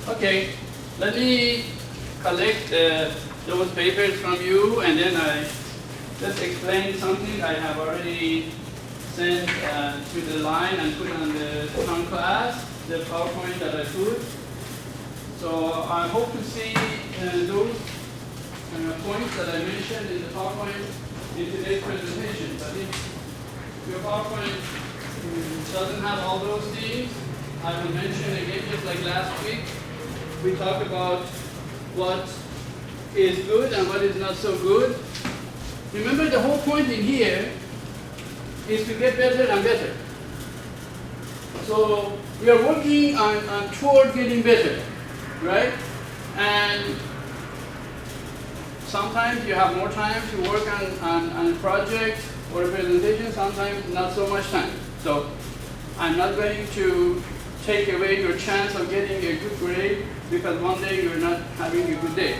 Okay, let me collect those papers from you, and then I just explain something I have already sent to the line and put on the front class, the PowerPoint that I put. So I hope to see those points that I mentioned in the PowerPoint in today's presentation. But if your PowerPoint doesn't have all those things, I will mention again, just like last week, we talked about what is good and what is not so good. Remember, the whole point in here is to get better and better. So we are working on toward getting better, right? And sometimes you have more time to work on a project or a presentation, sometimes not so much time. So I'm not going to take away your chance of getting a good grade because one day you're not having a good day.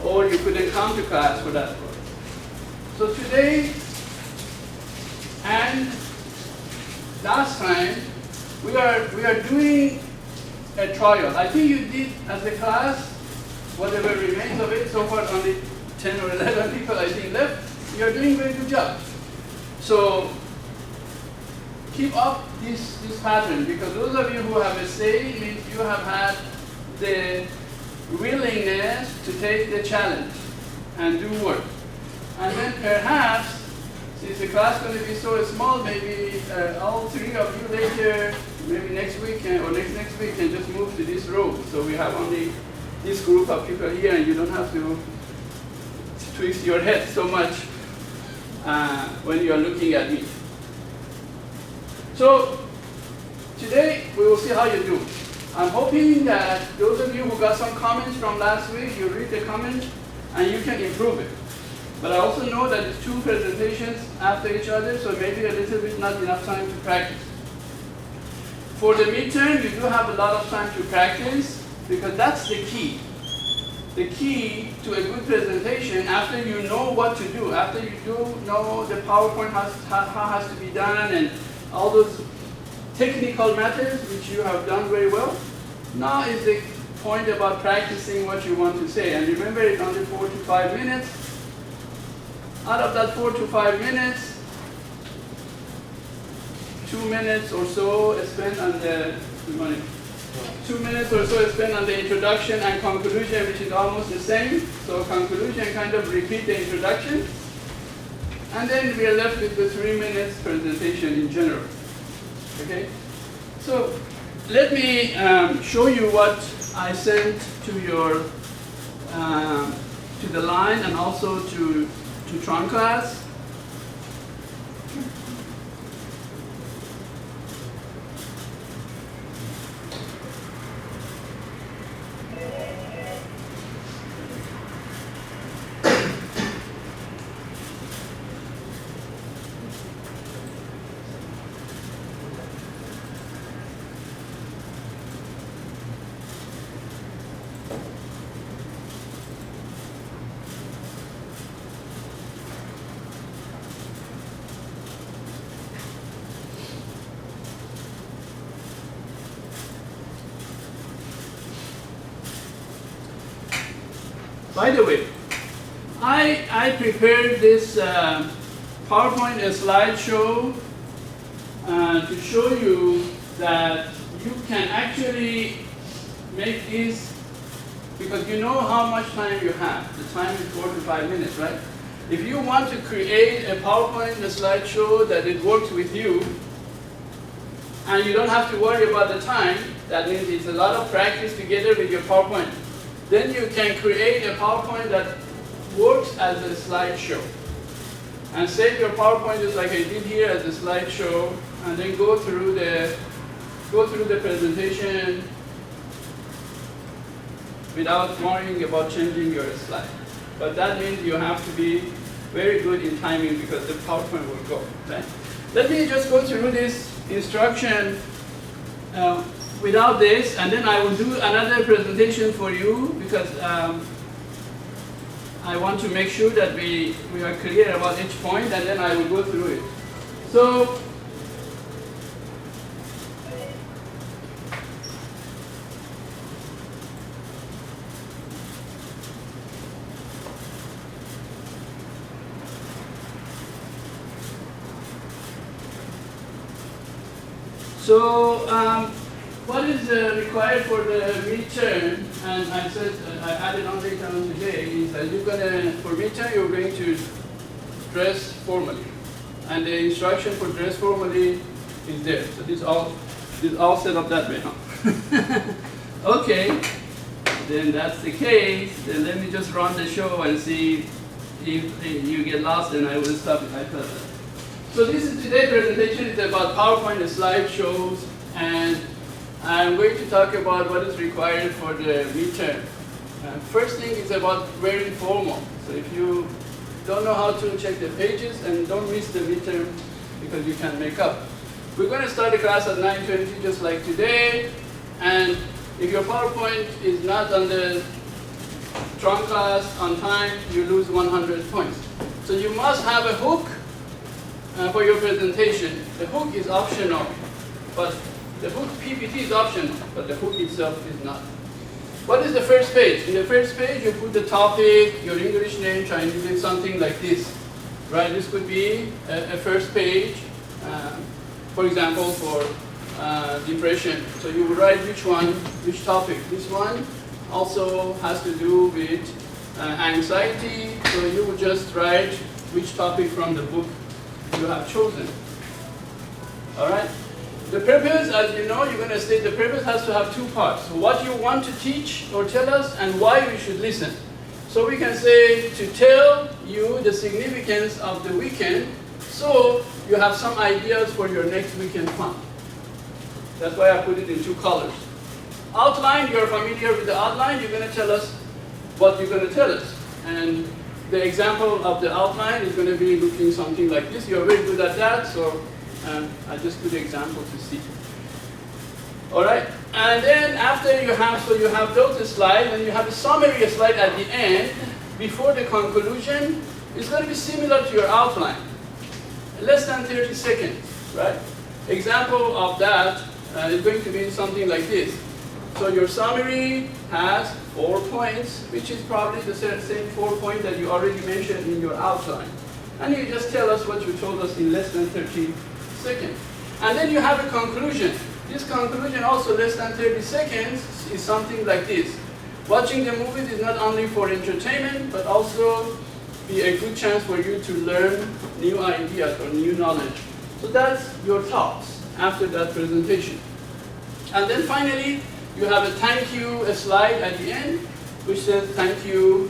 Or you couldn't come to class for that. So today and last time, we are doing a trial. I think you did as a class, whatever remains of it, so far only 10 or 11 people I think left. You're doing a very good job. So keep up this pattern, because those of you who have stayed means you have had the willingness to take the challenge and do work. And then perhaps, since the class is going to be so small, maybe all three of you later, maybe next week or next week, can just move to this room. So we have only this group of people here, and you don't have to twist your head so much when you are looking at me. So today we will see how you do. I'm hoping that those of you who got some comments from last week, you read the comments and you can improve it. But I also know that it's two presentations after each other, so maybe a little bit not enough time to practice. For the midterm, you do have a lot of time to practice, because that's the key. The key to a good presentation, after you know what to do, after you do know the PowerPoint how has to be done and all those technical matters which you have done very well, now is the point about practicing what you want to say. And remember, it's only 4 to 5 minutes. Out of that 4 to 5 minutes, 2 minutes or so spent on the 2 minutes or so spent on the introduction and conclusion, which is almost the same. So conclusion kind of repeat the introduction. And then we are left with the 3 minutes presentation in general. Okay? So let me show you what I sent to your to the line and also to Tron class. By the way, I prepared this PowerPoint slideshow to show you that you can actually make this, because you know how much time you have. The time is 4 to 5 minutes, right? If you want to create a PowerPoint slideshow that it works with you, and you don't have to worry about the time, that means it's a lot of practice together with your PowerPoint. Then you can create a PowerPoint that works as a slideshow. And save your PowerPoint just like I did here as a slideshow, and then go through the presentation without worrying about changing your slide. But that means you have to be very good in timing, because the PowerPoint will go. Right? Let me just go through this instruction without this, and then I will do another presentation for you, because I want to make sure that we are clear about each point, and then I will go through it. So So what is required for the midterm, and I said I added on later on today, is that you're going to, for midterm, you're going to dress formally. And the instruction for dress formally is there. So this all set up that way, huh? Okay, then that's the case. Then let me just run the show and see if you get lost, and I will stop it. I thought that. So this is today's presentation. It's about PowerPoint and slideshows, and I'm going to talk about what is required for the midterm. First thing is about wearing formal. So if you don't know how to check the pages, and don't miss the midterm because you can make up. We're going to start the class at 9:20 just like today, and if your PowerPoint is not on the trunk class on time, you lose 100 points. So you must have a hook for your presentation. The hook is optional, but the hook PPT is optional, but the hook itself is not. What is the first page? In the first page, you put the topic, your English name, Chinese name, something like this, right? This could be a first page, for example, for depression. So you would write which one, which topic. This one also has to do with anxiety, so you would just write which topic from the book you have chosen. All right? The purpose, as you know, you're going to state the purpose has to have two parts. So what you want to teach or tell us, and why we should listen. So we can say to tell you the significance of the weekend, so you have some ideas for your next weekend fun. That's why I put it in two colors. Outline, you're familiar with the outline, you're going to tell us what you're going to tell us. And the example of the outline is going to be looking something like this. You're very good at that, so I just put the example to see. All right, and then after you have those slides, and you have a summary slide at the end, before the conclusion. It's going to be similar to your outline. Less than 30 seconds, right? Example of that is going to be something like this. So your summary has 4 points, which is probably the same 4 points that you already mentioned in your outline. And you just tell us what you told us in less than 30 seconds. And then you have a conclusion. This conclusion, also less than 30 seconds, is something like this. Watching the movies is not only for entertainment, but also be a good chance for you to learn new ideas or new knowledge. So that's your thoughts after that presentation. And then finally, you have a thank you slide at the end, which says thank you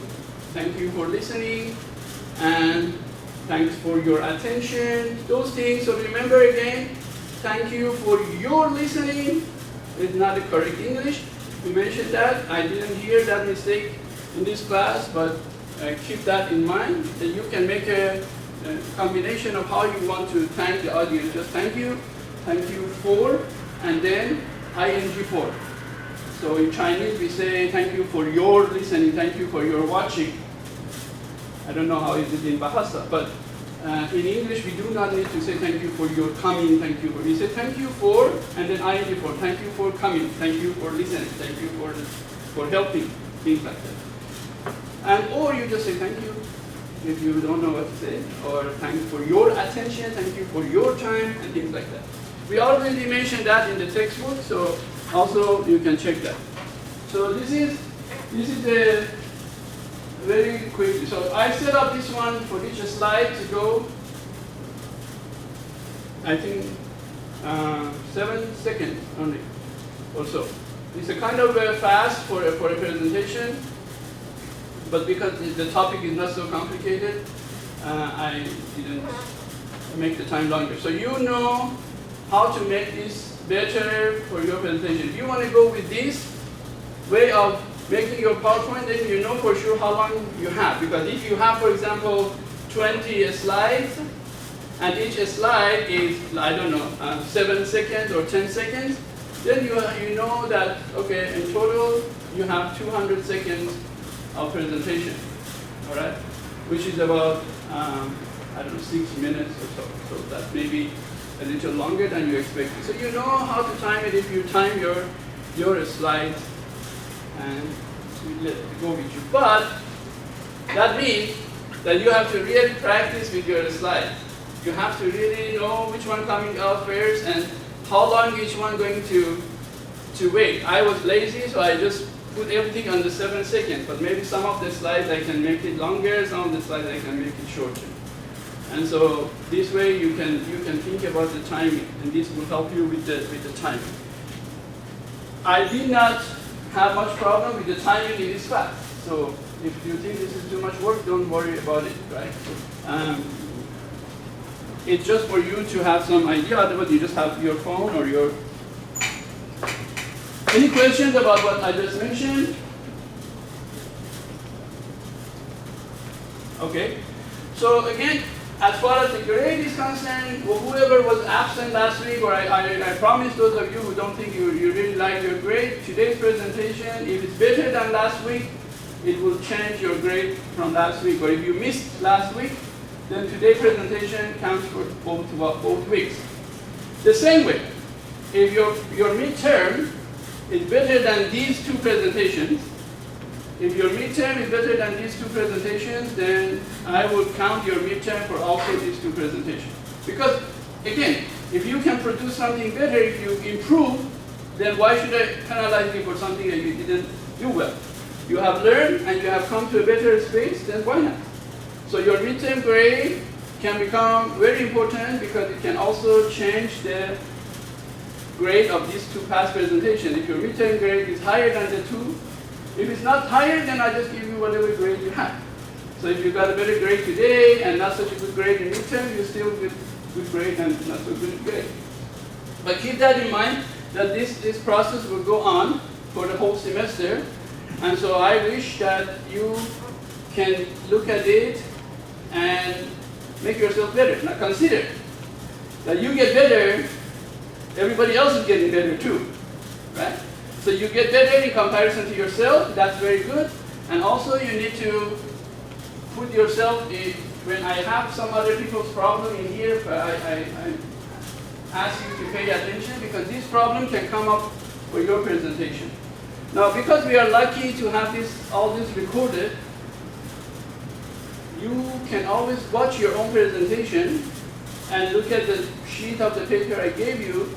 for listening, and thanks for your attention, those things. So remember again, thank you for your listening. It's not the correct English. We mentioned that. I didn't hear that mistake in this class, but keep that in mind, that you can make a combination of how you want to thank the audience. Just thank you for, and then ing for. So in Chinese we say thank you for your listening, thank you for your watching. I don't know how is it in Bahasa, but in English we do not need to say thank you for your coming, thank you for. We say thank you for, and then ing for. Thank you for coming, thank you for listening, thank you for helping, things like that. And or you just say thank you if you don't know what to say, or thanks for your attention, thank you for your time, and things like that. We already mentioned that in the textbook, so also you can check that. So this is the very quickly. So I set up this one for each slide to go, I think 7 seconds only or so. It's a kind of fast for a presentation, but because the topic is not so complicated, I didn't make the time longer. So you know how to make this better for your presentation. If you want to go with this way of making your PowerPoint, then you know for sure how long you have. Because if you have, for example, 20 slides, and each slide is, I don't know, 7 seconds or 10 seconds, then you know that, okay, in total, you have 200 seconds of presentation, all right? Which is about, I don't know, 6 minutes or so. So that may be a little longer than you expected. So you know how to time it if you time your slides, and we let it go with you. But that means that you have to really practice with your slides. You have to really know which one coming out first and how long each one going to wait. I was lazy, so I just put everything on the 7 seconds, but maybe some of the slides I can make it longer, some of the slides I can make it shorter. And so this way you can think about the timing, and this will help you with the timing. I did not have much problem with the timing in this class. So if you think this is too much work, don't worry about it, right? It's just for you to have some idea, otherwise you just have your phone or your... Any questions about what I just mentioned? Okay. So again, as far as the grade is concerned, whoever was absent last week, or I promise those of you who don't think you really like your grade, today's presentation, if it's better than last week, it will change your grade from last week. Or if you missed last week, then today's presentation counts for both weeks. The same way, if your midterm is better than these two presentations, if your midterm is better than these two presentations, then I would count your midterm for also these two presentations. Because, again, if you can produce something better, if you improve, then why should I penalize you for something that you didn't do well? You have learned and you have come to a better space, then why not? So your midterm grade can become very important because it can also change the grade of these two past presentations. If your midterm grade is higher than the two, if it's not higher, then I just give you whatever grade you have. So if you got a better grade today and not such a good grade in midterm, you still get good grade and not so good grade. But keep that in mind that this process will go on for the whole semester. And so I wish that you can look at it and make yourself better. Now consider that you get better, everybody else is getting better too, right? So you get better in comparison to yourself, that's very good. And also you need to put yourself in, when I have some other people's problem in here, I ask you to pay attention because this problem can come up for your presentation. Now because we are lucky to have all this recorded, you can always watch your own presentation and look at the sheet of the paper I gave you.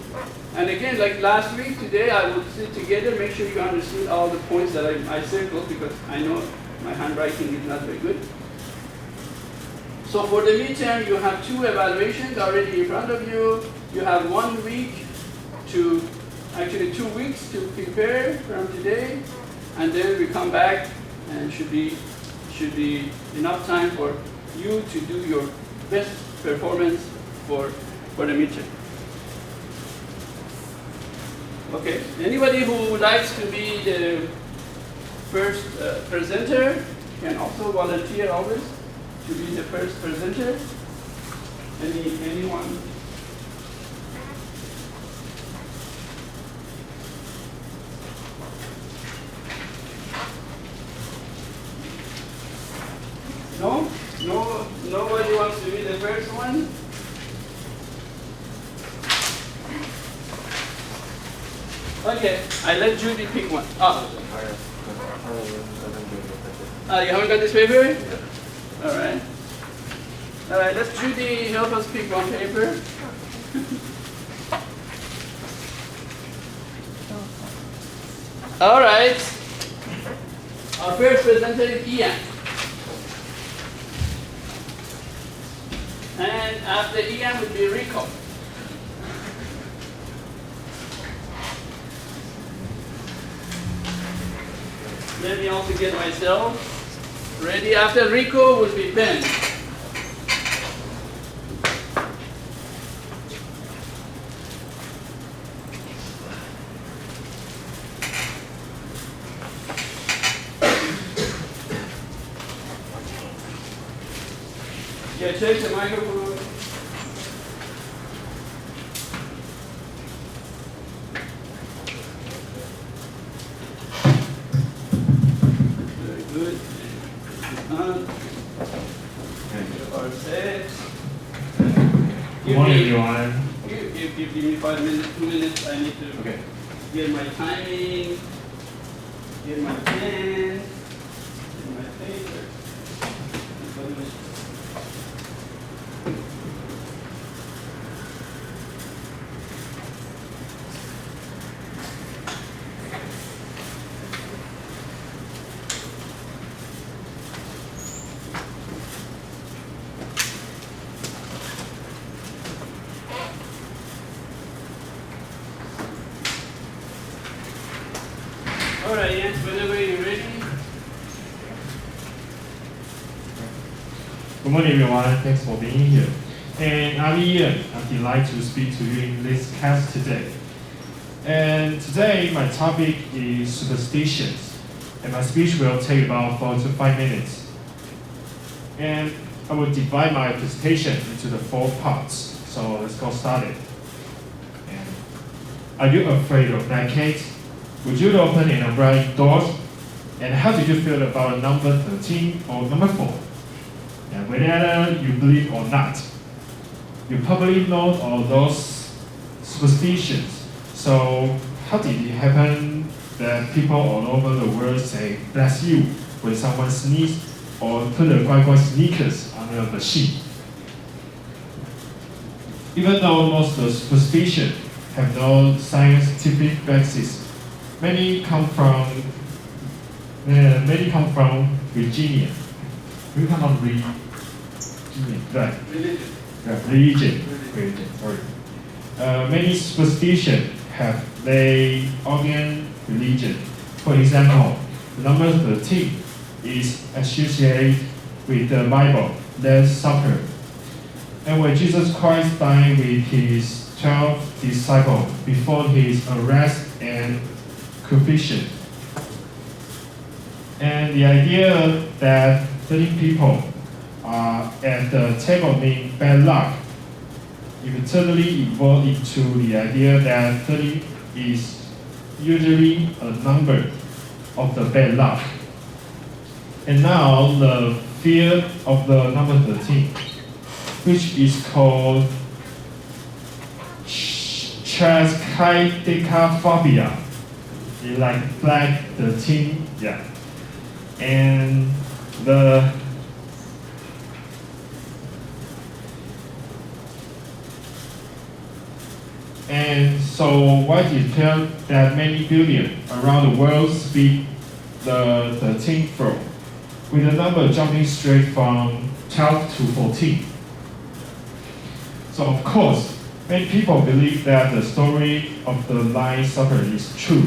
And again, like last week, today I will sit together, make sure you understood all the points that I circled because I know my handwriting is not very good. So for the midterm, you have 2 evaluations already in front of you. You have 1 week to, actually 2 weeks to prepare from today. And then we come back and should be enough time for you to do your best performance for the midterm. Okay, anybody who likes to be the first presenter can also volunteer always to be the first presenter. Anyone? No? Nobody wants to be the first one? Okay, I let Judy pick one. You haven't got this paper? Yeah. All right. All right, let Judy help us pick one paper. All right. Our first presenter is Ian. And after Ian would be Rico. Let me also get myself ready. After Rico will be Ben. Yeah, check the microphone. Good. Our set. Good morning, everyone. Give me 5 minutes, 2 minutes. I need to get my timing, get my pen, get my paper. All right, Jens, whenever you're ready. Good morning, everyone. Thanks for being here. And I'm Ian. I'm delighted to speak to you in this class today. And today, my topic is superstitions. And my speech will take about 4 to 5 minutes. And I will divide my presentation into the 4 parts. So let's go started. And are you afraid of black cats? Would you open and bright doors? And how do you feel about number 13 or number 4? And whether you believe or not, you probably know all those superstitions. So how did it happen that people all over the world say bless you when someone sneezes or put a guai sneakers on a machine? Even though most of the superstitions have no scientific basis, many come from Virginia. We come from right. Religion. Sorry. Many superstitions have their organ religion. For example, the number 13 is associated with the Bible, Last Supper. And when Jesus Christ died with his 12 disciples before his arrest and crucifixion. And the idea that 13 people are at the table means bad luck. It totally evolved into the idea that 30 is usually a number of the bad luck. And now the fear of the number 13, which is called triskaidekaphobia, it's like black 13, yeah. And so why is it clear that many billions around the world speak the 13th floor, with the number jumping straight from 12 to 14? So of course, many people believe that the story of the Last Supper is true,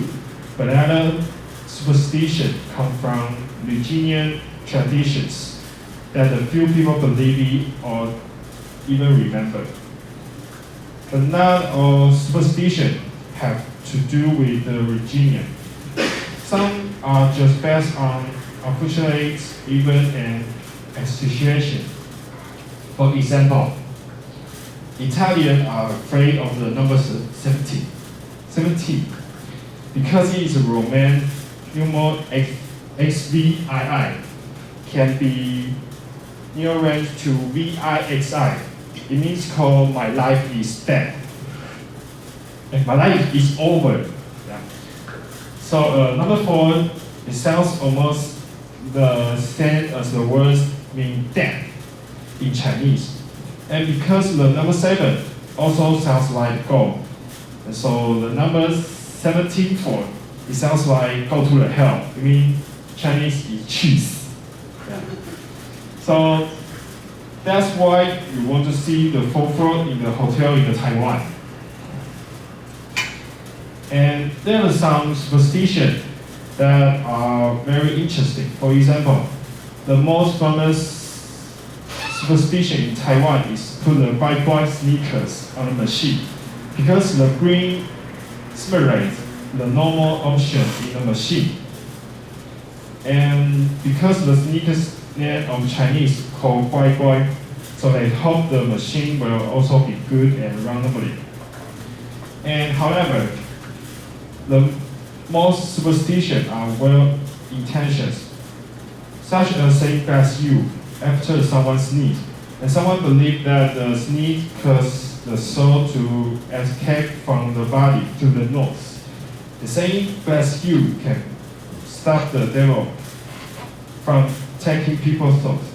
but other superstitions come from Virginian traditions that a few people believe it or even remember. But not all superstitions have to do with the Virginia. Some are just based on official event and association. For example, Italians are afraid of the number 17, because it is a Roman numeral XVII, can be nearest to VIXI. It means called my life is dead. And my life is over. Yeah. So number 4, it sounds almost the same as the word mean dead in Chinese. And because the number 7 also sounds like go. And so the number 17 for it sounds like go to the hell. I mean Chinese is cheese. Yeah. So that's why you want to see the 4th floor in the hotel in Taiwan. And there are some superstitions that are very interesting. For example, the most famous superstition in Taiwan is put the guai sneakers on the machine, because the green separates the normal option in the machine. And because the sneakers name of Chinese called guai, so they hope the machine will also be good and randomly. And however, the most superstitions are well-intentioned, such as saying bless you after someone sneezes. And someone believes that the sneeze causes the soul to escape from the body to the nose. The saying bless you can stop the devil from taking people's thoughts.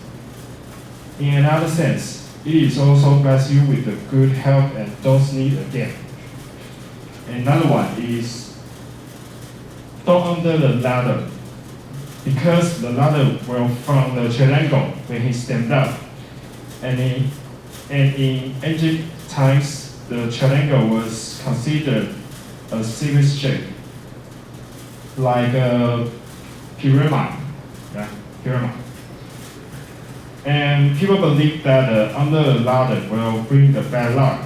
In another sense, it is also bless you with the good health and don't sneeze again. Another one is don't under the ladder, because the ladder will from the triangle when he stands up. And in ancient times, the triangle was considered a civic shape. like pyramid, yeah, pyramid. And people believe that under the ladder will bring the bad luck.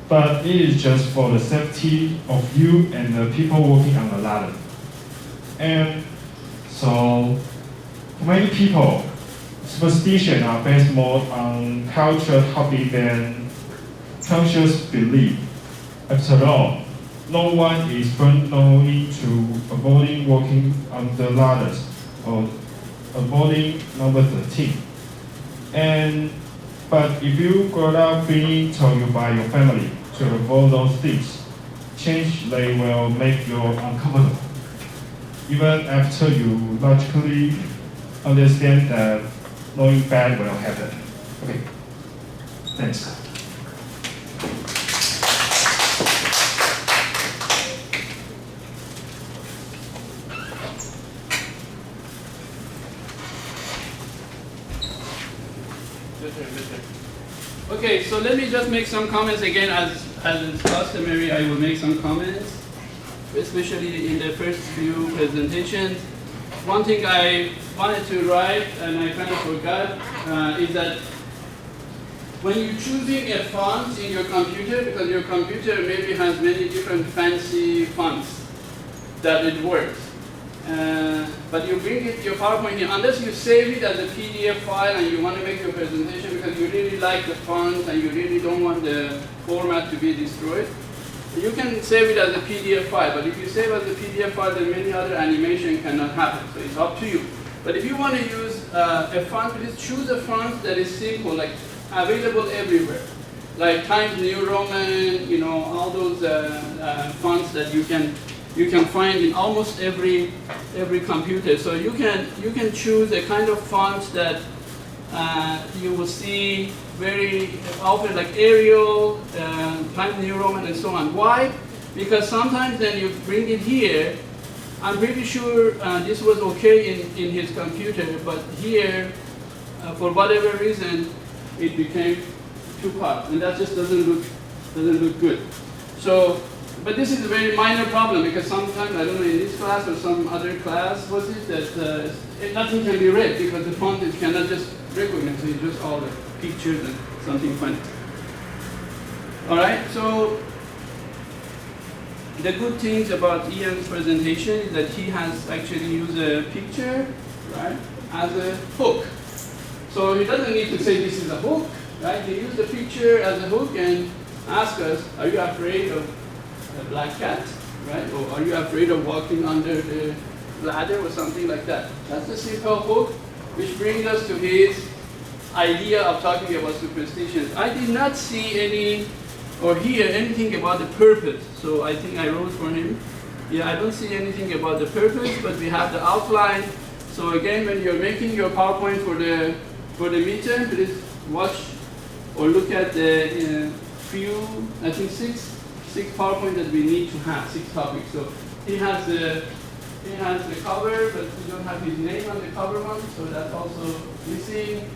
But it is just for the safety of you and the people working on the ladder. And so, for many people, superstition are based more on cultural hobby than conscious belief. After all, no one is born knowing to avoiding walking on the ladders or avoiding number 13. But if you grow up being told you by your family to avoid those things, change they will make you uncomfortable. Even after you logically understand that knowing bad will happen. Okay, thanks. Okay, so let me just make some comments again. As is customary, I will make some comments, especially in the first few presentations. One thing I wanted to write, and I kind of forgot, is that when you're choosing a font in your computer, because your computer maybe has many different fancy fonts that it works, but you bring it your PowerPoint here, unless you save it as a PDF file and you want to make your presentation because you really like the font and you really don't want the format to be destroyed, you can save it as a PDF file. But if you save as a PDF file, then many other animation cannot happen. So it's up to you. But if you want to use a font, please choose a font that is simple, like available everywhere, like Times New Roman, you know, all those fonts that you can find in almost every computer. So you can choose a kind of font that you will see very often, like Arial, Times New Roman, and so on. Why? Because sometimes then you bring it here. I'm pretty sure this was okay in his computer, but here, for whatever reason, it became too hot, and that just doesn't look good. So. But this is a very minor problem because sometimes, I don't know, in this class or some other class, was it that nothing can be read because the font cannot just recognize it, just all the pictures and something funny. All right, so the good things about Ian's presentation is that he has actually used a picture, right, as a hook. So he doesn't need to say this is a hook, right? He used the picture as a hook and asked us, are you afraid of a black cat, right? Or are you afraid of walking under the ladder or something like that? That's a simple hook, which brings us to his idea of talking about superstitions. I did not see any or hear anything about the purpose, so I think I wrote for him. Yeah, I don't see anything about the purpose, but we have the outline. So again, when you're making your PowerPoint for the midterm, please watch or look at the few, I think six PowerPoint that we need to have, 6 topics. So he has the cover, but we don't have his name on the cover one, so that's also missing.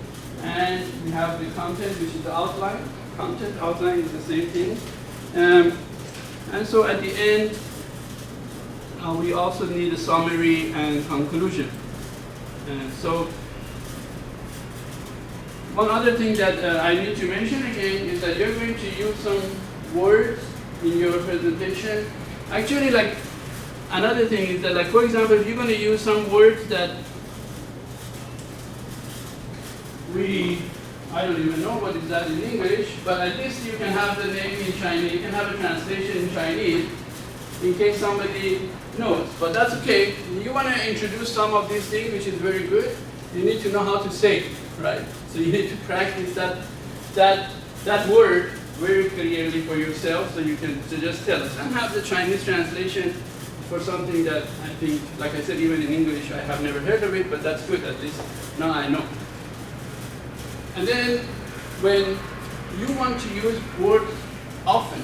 And we have the content, which is the outline. Content, outline is the same thing. And so at the end, we also need a summary and conclusion. So one other thing that I need to mention again is that you're going to use some words in your presentation. Actually, like, another thing is that, like, for example, if you're going to use some words that I don't even know what is that in English, but at least you can have the name in Chinese, you can have a translation in Chinese in case somebody knows, but that's okay. You want to introduce some of these things, which is very good. You need to know how to say it, right? So you need to practice that word very clearly for yourself, so you can just tell us. And have the Chinese translation for something that I think, like I said, even in English, I have never heard of it, but that's good, at least now I know. And then when you want to use words often,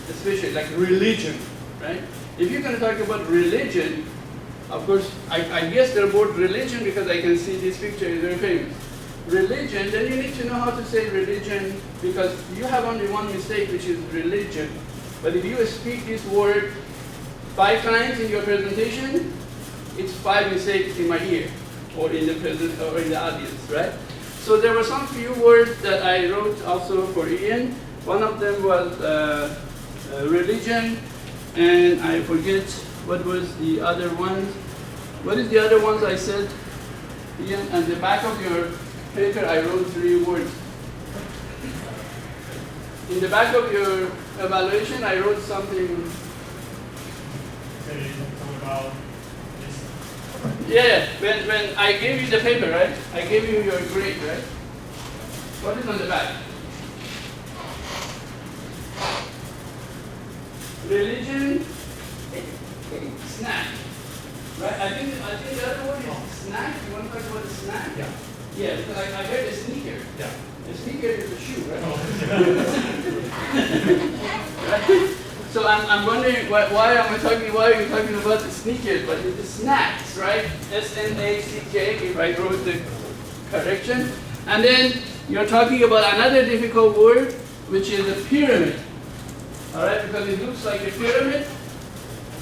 especially like religion, right? If you're going to talk about religion, of course, I guess the word religion because I can see this picture is very famous. Religion, then you need to know how to say religion because you have only one mistake, which is religion. But if you speak this word 5 times in your presentation, it's 5 mistakes in my ear or in the present or in the audience, right? So there were some few words that I wrote also for Ian. One of them was religion, and I forget what was the other one. What is the other ones I said? Ian, at the back of your paper, I wrote 3 words. In the back of your evaluation, I wrote something. About Yeah, when I gave you the paper, right? I gave you your grade, right? What is on the back? Religion, snack. Right? I think the other one is snack. You want to talk about the snack? Yeah. Yeah, because I heard a sneaker. Yeah. A sneaker is a shoe, right? Oh. Right? So I'm wondering why are you talking about the sneakers, but it's the snacks, right? S-N-A-C-K, if I wrote the correction. And then you're talking about another difficult word, which is a pyramid. All right, because it looks like a pyramid,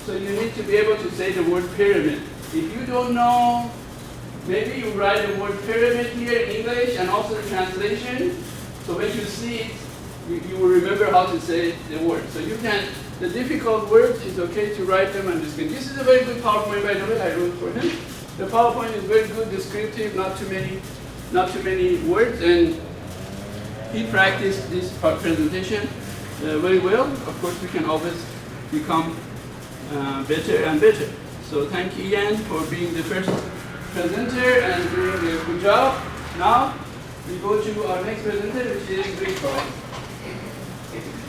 so you need to be able to say the word pyramid. If you don't know, maybe you write the word pyramid here in English and also the translation, so when you see it, you will remember how to say the word. So you can, the difficult words, it's okay to write them on the screen. This is a very good PowerPoint, by the way, I wrote for him. The PowerPoint is very good, descriptive, not too many words, and he practiced this presentation very well. Of course, we can always become better and better. So thank you, Ian, for being the first presenter and doing a good job. Now, we go to our next presenter, which is Rico.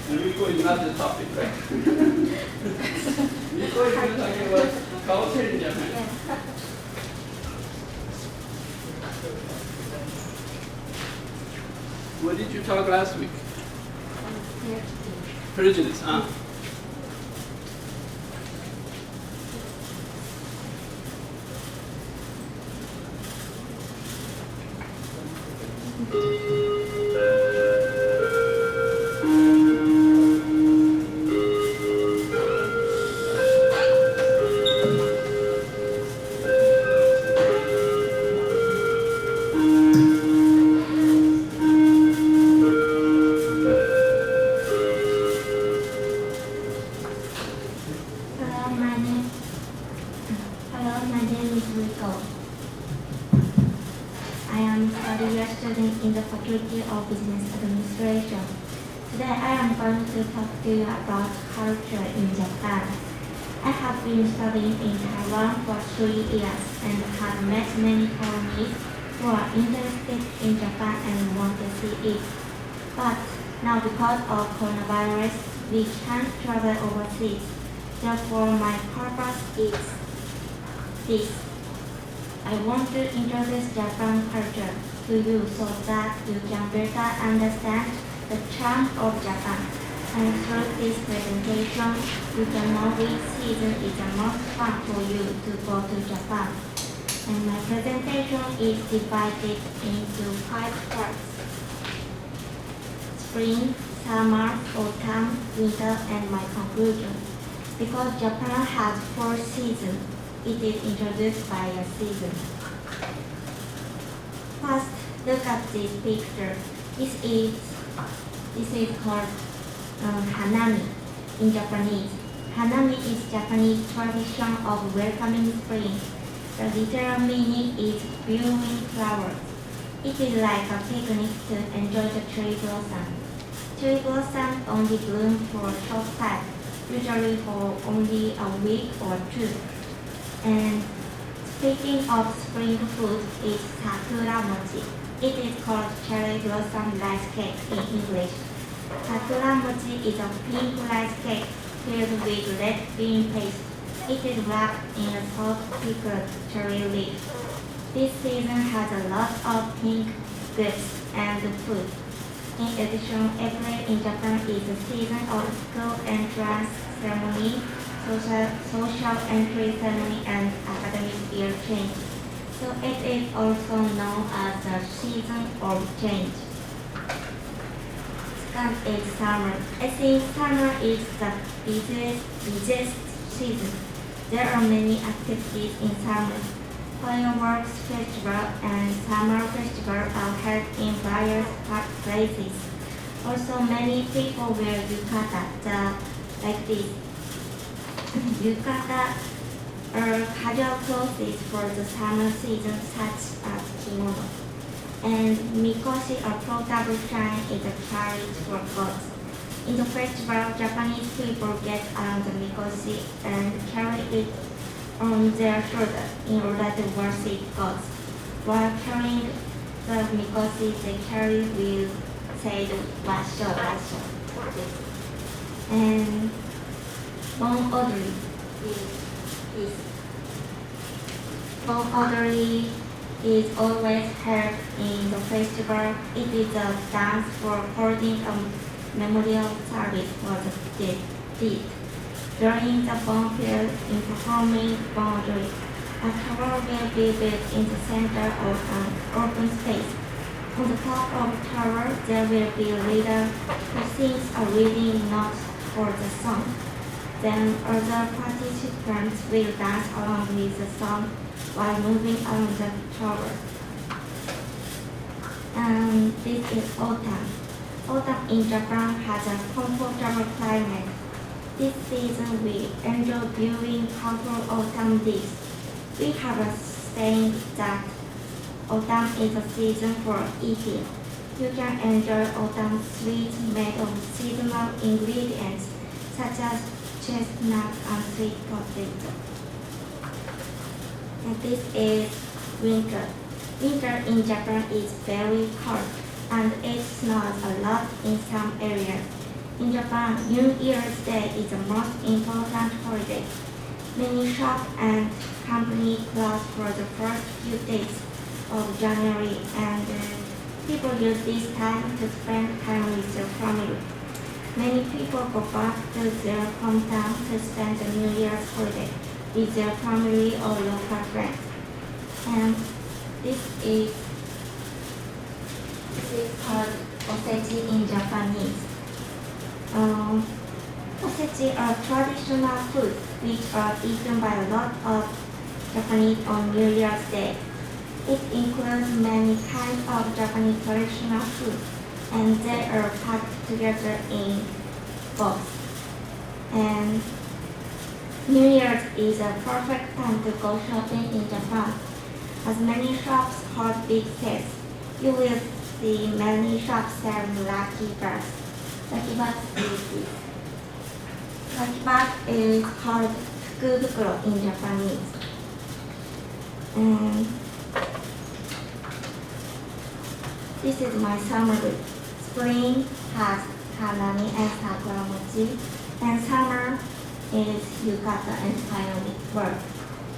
And Rico is not the topic, right? Rico is going to talk about culture in Japan. What did you talk last week? Prejudice, huh? Hello, my name is Rico. I am a third-year student in the Faculty of Business Administration. Today I am going to talk to you about culture in Japan. I have been studying in Taiwan for 3 years and have met many colleagues who are interested in Japan and want to see it. But now because of coronavirus, we can't travel overseas. Therefore, my purpose is this. I want to introduce Japan culture to you so that you can better understand the charm of Japan. And through this presentation, you can know which season is the most fun for you to go to Japan. And my presentation is divided into 5 parts: spring, summer, autumn, winter, and my conclusion. Because Japan has 4 seasons, it is introduced by a season. First, look at this picture. This is called Hanami in Japanese. Hanami is Japanese tradition of welcoming spring. The literal meaning is viewing flowers. It is like a picnic to enjoy the cherry blossom. Cherry blossoms only bloom for a short time, usually for only a week or 2. And speaking of spring food, is sakura mochi. It is called cherry blossom rice cake in English. Sakura mochi is a pink rice cake filled with red bean paste. It is wrapped in a soft pickled cherry leaf. This season has a lot of pink goods and food. In addition, April in Japan is the season of school entrance ceremony, social entry ceremony, and academic year change. So it is also known as the season of change. Second is summer. I think summer is the busiest season. There are many activities in summer. Fireworks festival and summer festival are held in various places. Also, many people wear yukata, like this. Yukata are casual clothes for the summer season, such as kimono. And mikoshi, a portable shrine, is a carriage for gods. In the festival, Japanese people get on the mikoshi and carry it on their shoulders in order to worship gods. While carrying the mikoshi, they carry will say the washo, washo. And bon odori is bon odori is always held in the festival. It is a dance for holding a memorial service for the dead. During the bon period in performing bon odori, a tower will be built in the center of an open space. On the top of the tower, there will be a leader who sings a reading note for the song. Then other participants will dance along with the song while moving along the tower. And this is autumn. Autumn in Japan has a comfortable climate. This season we enjoy viewing colorful autumn leaves. We have a saying that autumn is a season for eating. You can enjoy autumn sweets made of seasonal ingredients such as chestnut and sweet potato. And this is winter. Winter in Japan is very cold and it snows a lot in some areas. In Japan, New Year's Day is the most important holiday. Many shops and companies close for the first few days of January, and people use this time to spend time with their family. Many people go back to their hometown to spend the New Year's holiday with their family or local friends. And this is called osechi in Japanese. Osechi are traditional foods which are eaten by a lot of Japanese on New Year's Day. It includes many kinds of Japanese traditional foods, and they are packed together in box. And New Year's is a perfect time to go shopping in Japan. As many shops hold big sales, you will see many shops selling lucky bags. Lucky bags is this. Lucky bag is called fukubukuro in Japanese. And this is my summary. Spring has hanami and sakura mochi, and summer is yukata and firework.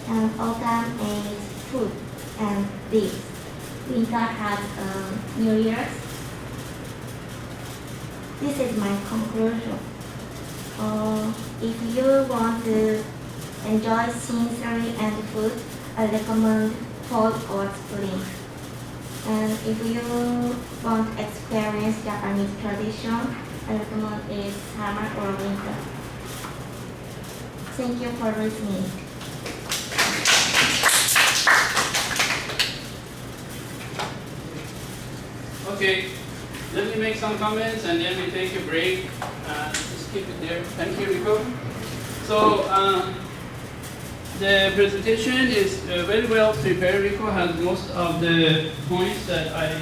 And autumn is food and leaves. Winter has New Year's. This is my conclusion. If you want to enjoy scenery and food, I recommend fall or spring. And if you want to experience Japanese tradition, I recommend it summer or winter. Thank you for listening. Okay, let me make some comments and then we take a break. Just keep it there. Thank you, Rico. So the presentation is very well prepared. Rico has most of the points that I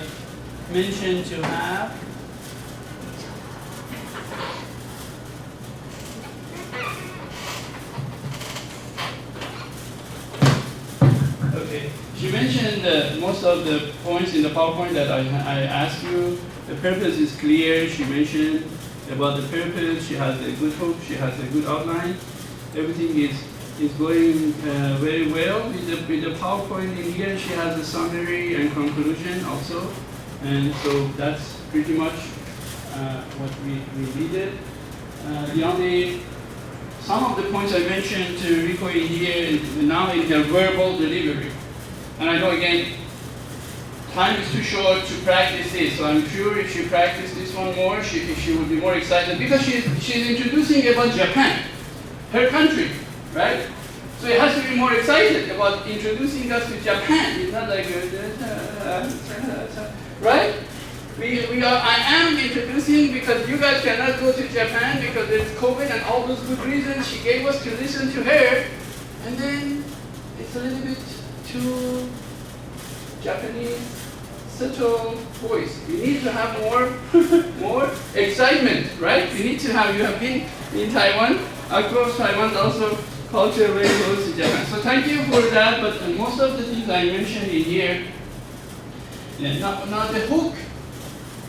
mentioned to have. Okay, she mentioned most of the points in the PowerPoint that I asked you. The purpose is clear. She mentioned about the purpose. She has a good hope. She has a good outline. Everything is going very well. With the PowerPoint in here, she has a summary and conclusion also. And so that's pretty much what we needed. Some of the points I mentioned to Rico in here now in her verbal delivery. And I know again, time is too short to practice this. So I'm sure if she practiced this one more, she would be more excited because she's introducing about Japan, her country. right? So it has to be more excited about introducing us to Japan. It's not like, right? I am introducing because you guys cannot go to Japan because there's COVID and all those good reasons she gave us to listen to her. And then it's a little bit too Japanese, subtle voice. You need to have more excitement, right? You have been in Taiwan. Of course, Taiwan also culture very close to Japan. So thank you for that, but most of the things I mentioned in here, now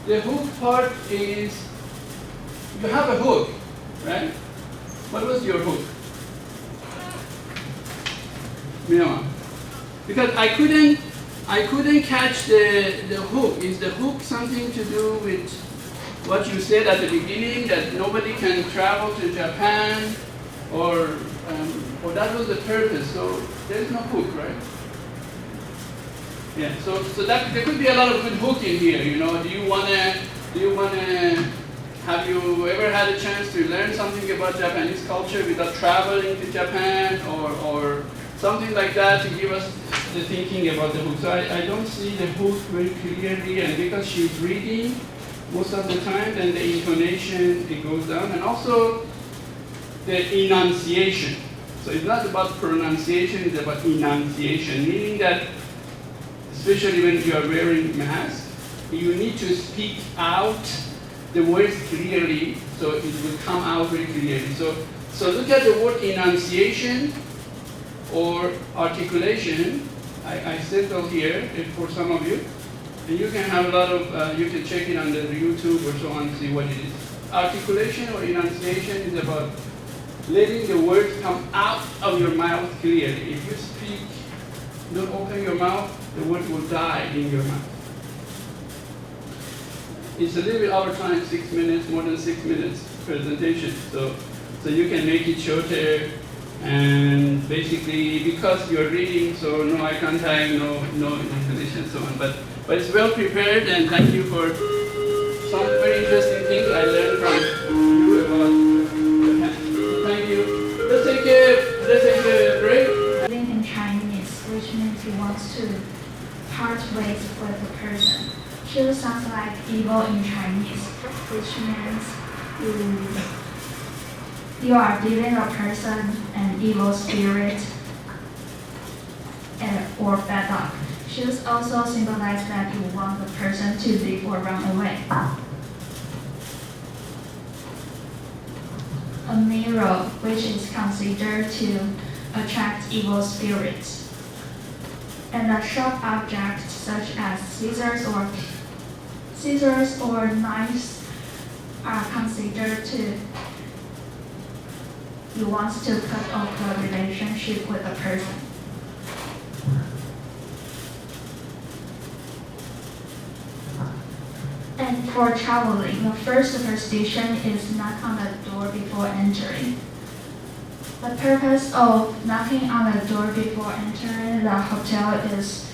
the hook part is, you have a hook, right? What was your hook? Myanmar. Because I couldn't catch the hook. Is the hook something to do with what you said at the beginning, that nobody can travel to Japan, or that was the purpose? So there's no hook, right? Yeah. So that there could be a lot of good hook in here. You know, do you wanna? Have you ever had a chance to learn something about Japanese culture without traveling to Japan, or something like that to give us the thinking about the hook? So I don't see the hook very clearly, and because she's reading most of the time, then the intonation, it goes down, and also the enunciation. So it's not about pronunciation, it's about enunciation, meaning that, especially when you are wearing mask, you need to speak out the words clearly, so it will come out very clearly. So look at the word enunciation or articulation. I settled here for some of you. And you can have a lot of, you can check it on the YouTube or so on and see what it is. Articulation or enunciation is about letting the words come out of your mouth clearly. If you speak, don't open your mouth, the word will die in your mouth. It's a little bit over time, 6 minutes, more than 6 minutes presentation. So you can make it shorter, and basically because you're reading, so no eye contact, no intonation, so on. But it's well prepared, and thank you for some very interesting things I learned from you about Japan. Thank you. Let's take a break. Living in Chinese, which means he wants to part ways with a person. Shu sounds like evil in Chinese, which means you are giving a person an evil spirit or bad luck. Shoes also symbolize that you want the person to leave or run away. A mirror, which is considered to attract evil spirits. And a sharp object such as scissors or knives are considered to you want to cut off the relationship with a person. And for traveling, the first superstition is knock on the door before entering. The purpose of knocking on the door before entering the hotel is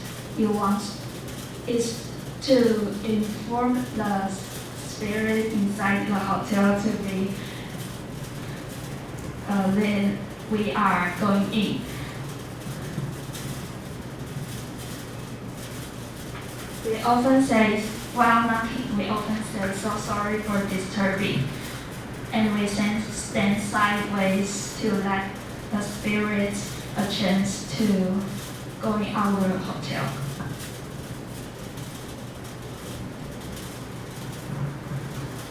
to inform the spirit inside the hotel to be then we are going in. We often say, while knocking, we often say, so sorry for disturbing. And we stand sideways to let the spirit a chance to go in our hotel.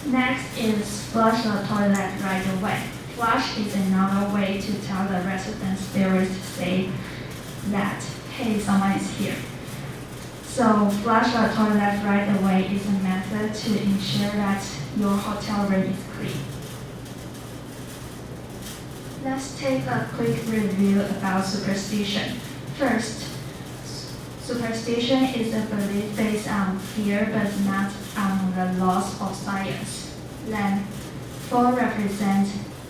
Next is flush the toilet right away. Flush is another way to tell the resident spirit to say that, hey, someone is here. So flush the toilet right away is a method to ensure that your hotel room is clean. Let's take a quick review about superstition. First, superstition is a belief based on fear but not on the laws of science. Then, 4 represent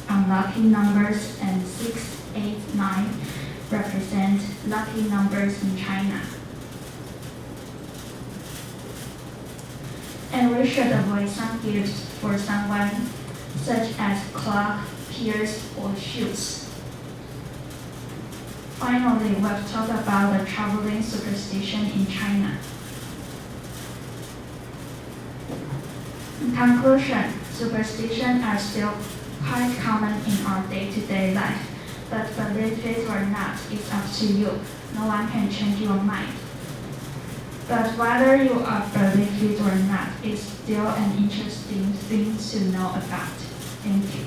unlucky numbers and 6, 8, 9 represent lucky numbers in China. And we should avoid some gifts for someone, such as clock, ears, or shoes. Finally, we've talked about the traveling superstition in China. In conclusion, superstitions are still quite common in our day-to-day life, but believe it or not is up to you. No one can change your mind. But whether you are believe it or not is still an interesting thing to know about. Thank you.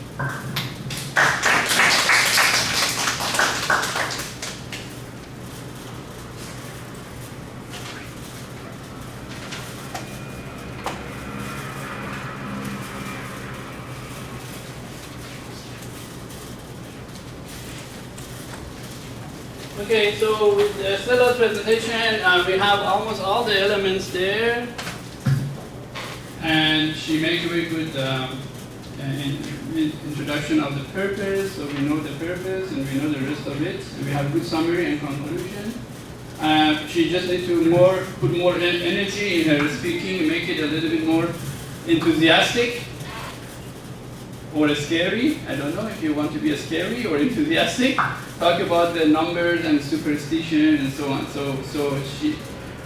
Okay, so with Stella's presentation, we have almost all the elements there, and she made a very good introduction of the purpose, so we know the purpose and we know the rest of it. We have good summary and conclusion. She just needs to put more energy in her speaking, make it a little bit more enthusiastic or scary. I don't know if you want to be scary or enthusiastic. Talk about the numbers and superstition and so on. So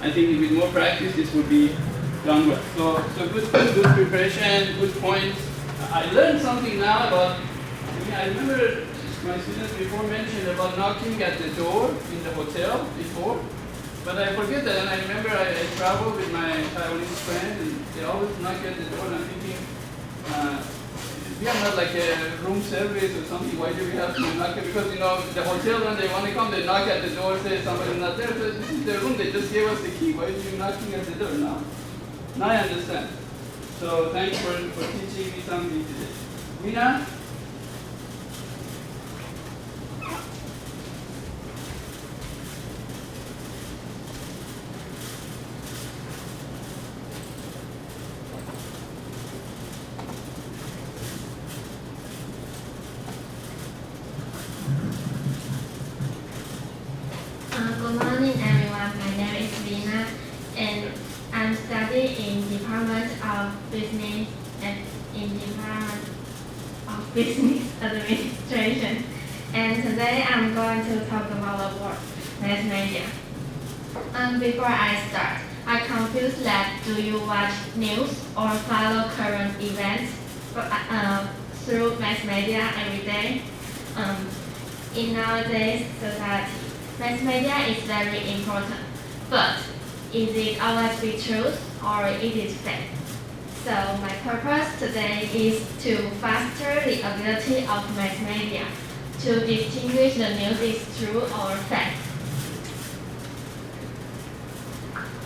I think with more practice, this will be done well. So good preparation, good points. I learned something now about. I remember my students before mentioned about knocking at the door in the hotel before, but I forget that. And I remember I traveled with my Taiwanese friend, and they always knock at the door. And I'm thinking. We are not like a room service or something. Why do we have to knock it? Because the hotel when they want to come, they knock at the door, say somebody's not there. So this is the room. They just gave us the key. Why are you knocking at the door now? Now I understand. So thanks for teaching me something today. Mina? Good morning, everyone. My name is Lina, and I'm studying in Department of Business and in Department of Business Administration. And today I'm going to talk about the word mass media. Before I start, I confused that do you watch news or follow current events through mass media every day? In nowadays society, mass media is very important, but is it always be truth or it is fake? So my purpose today is to foster the ability of mass media to distinguish the news is true or fake.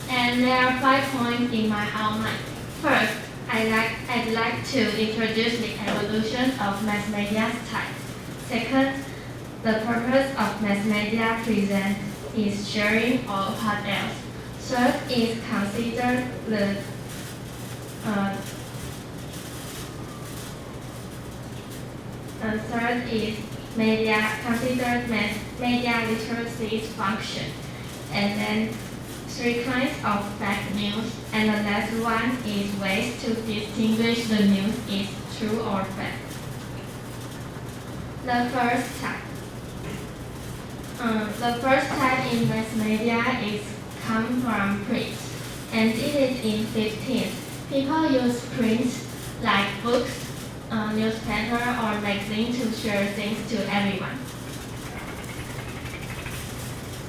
And there are 5 points in my outline. First, I'd like to introduce the evolution of mass media type. Second, the purpose of mass media present is sharing or what else. Third is consider the third is considered media literacy's function, and then 3 kinds of fake news, and the last one is ways to distinguish the news is true or fake. The first type. The first type in mass media is come from print, and it is in 15th. People use print like books, newspaper, or magazine to share things to everyone.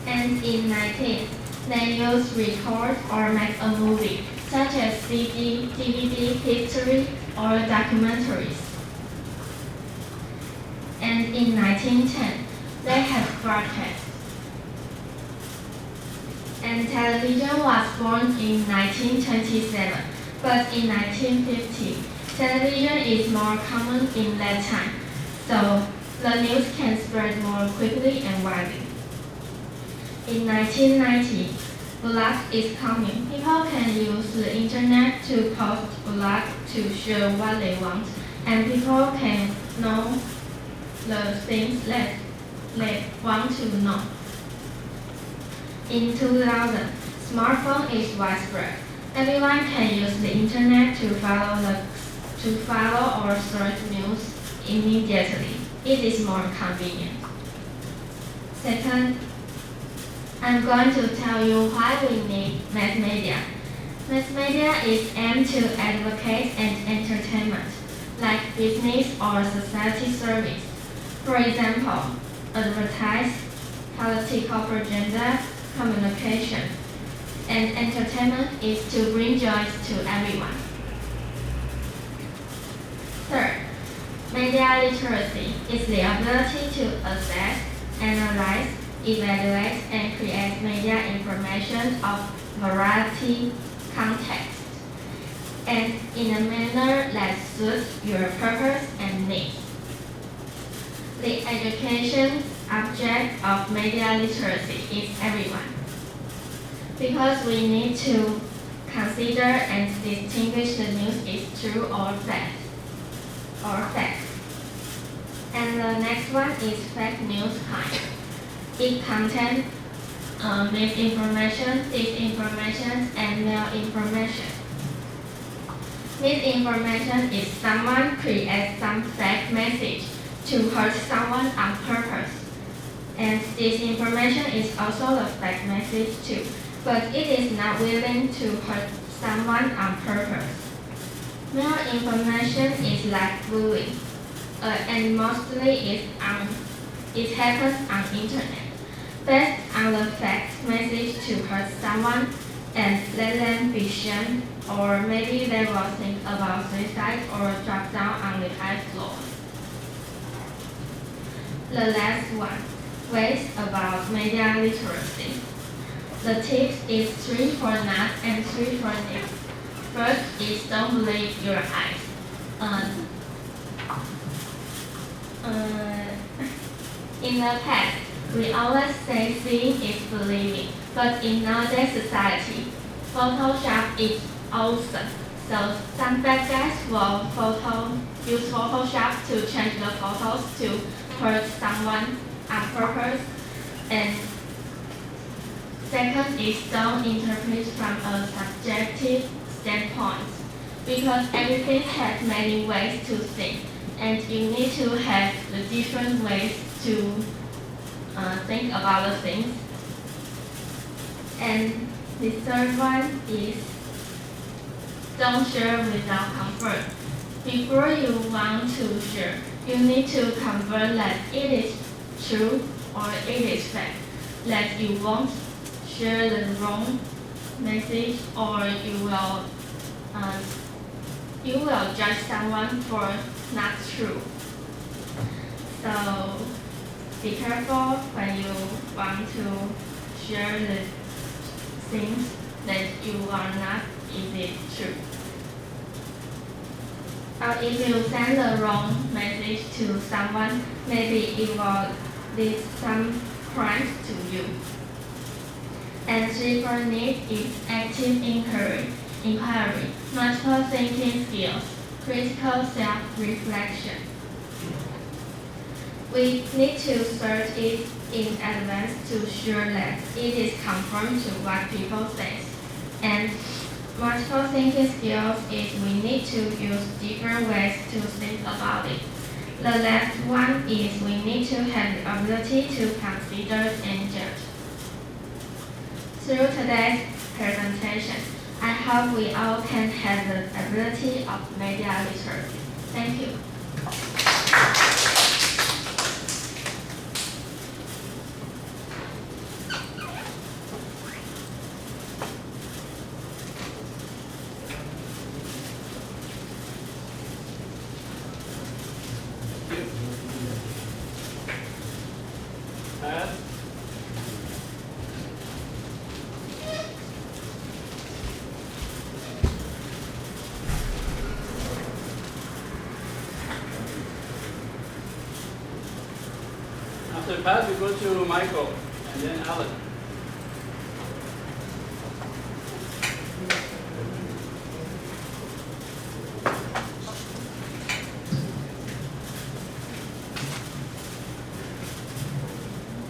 And in 19th, they use record or make a movie, such as CD, DVD, history, or documentaries. And in 1910, they have broadcast. And television was born in 1927, but in 1950, television is more common in that time, so the news can spread more quickly and widely. In 1990, blog is coming. People can use the internet to post blog to share what they want, and people can know the things that they want to know. In 2000, smartphone is widespread. Everyone can use the internet to follow or search news immediately. It is more convenient. Second, I'm going to tell you why we need mass media. Mass media is aimed to advocate and entertainment, like business or society service. For example, advertise, political propaganda, communication, and entertainment is to bring joy to everyone. Third, media literacy is the ability to assess, analyze, evaluate, and create media information of variety, context, and in a manner that suits your purpose and needs. The education object of media literacy is everyone, because we need to consider and distinguish the news is true or fact. And the next one is fake news kind. It contains misinformation, disinformation, and malinformation. Misinformation is someone creates some fake message to hurt someone on purpose. And disinformation is also a fake message too, but it is not willing to hurt someone on purpose. Malinformation is like bullying, and mostly it happens on internet, based on the fact message to hurt someone and let them be shamed, or maybe they will think about suicide or drop down on the high floor. The last one, ways about media literacy. The tips is 3 for not and 3 for need. First is don't believe your eyes. In the past, we always say seeing is believing, but in nowadays society, Photoshop is awesome. So some bad guys will use Photoshop to change the photos to hurt someone on purpose. And second is don't interpret from a subjective standpoint, because everything has many ways to think, and you need to have the different ways to think about the things. And the third one is don't share without comfort. Before you want to share, you need to confirm that it is true or it is fact, that you won't share the wrong message, or you will judge someone for not true. So be careful when you want to share the things that you are not is it true. Or if you send the wrong message to someone, maybe it will lead some crimes to you. And 3 for need is active inquiry, multiple thinking skills, critical self-reflection. We need to search it in advance to ensure that it is conformed to what people say. And multiple thinking skills is we need to use different ways to think about it. The last one is we need to have the ability to consider and judge. Through today's presentation, I hope we all can have the ability of media literacy. Thank you. After Pat, we go to Michael and then Alan.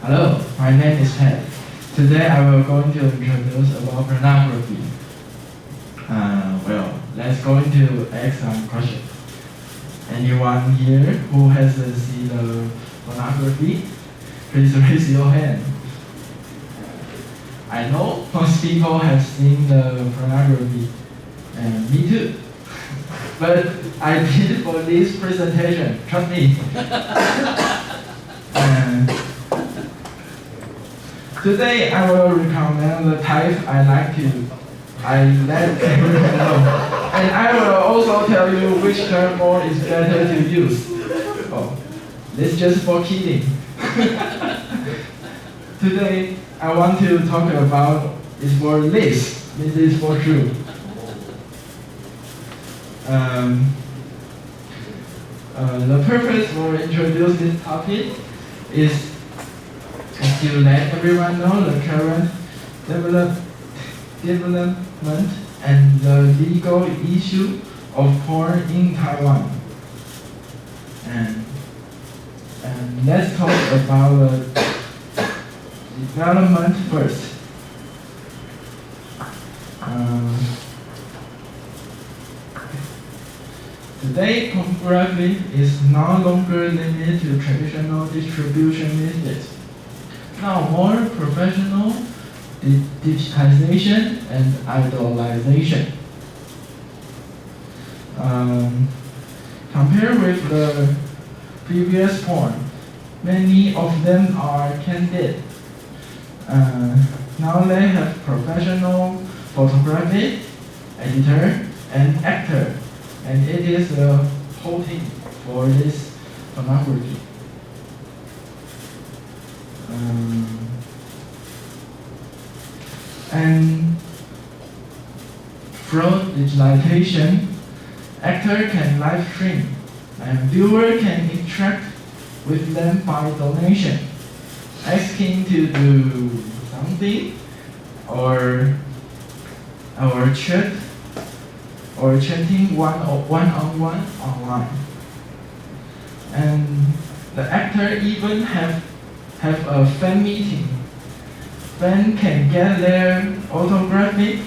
Hello, my name is Pat. Today I will going to introduce about pornography. Let's go into ask some questions. Anyone here who has seen the pornography? Please raise your hand. I know most people have seen the pornography, and me too. But I did for this presentation, trust me. Today I will recommend the type I let everyone know. And I will also tell you which term more is better to use. Oh, this just for kidding. Today I want to talk about is for this. This is for true. The purpose for introduce this topic is to let everyone know the current development and the legal issue of porn in Taiwan. And let's talk about the development first. Today, pornography is no longer limited to traditional distribution methods. Now, more professional digitization and idolization. Compared with the previous porn, many of them are candid. Now they have professional photography, editor, and actor, and it is a whole team for this pornography. And through digitalization, actor can live stream, and viewer can interact with them by donation, asking to do something, or chatting one-on-one online. And the actor even have a fan meeting. Fans can get their autographic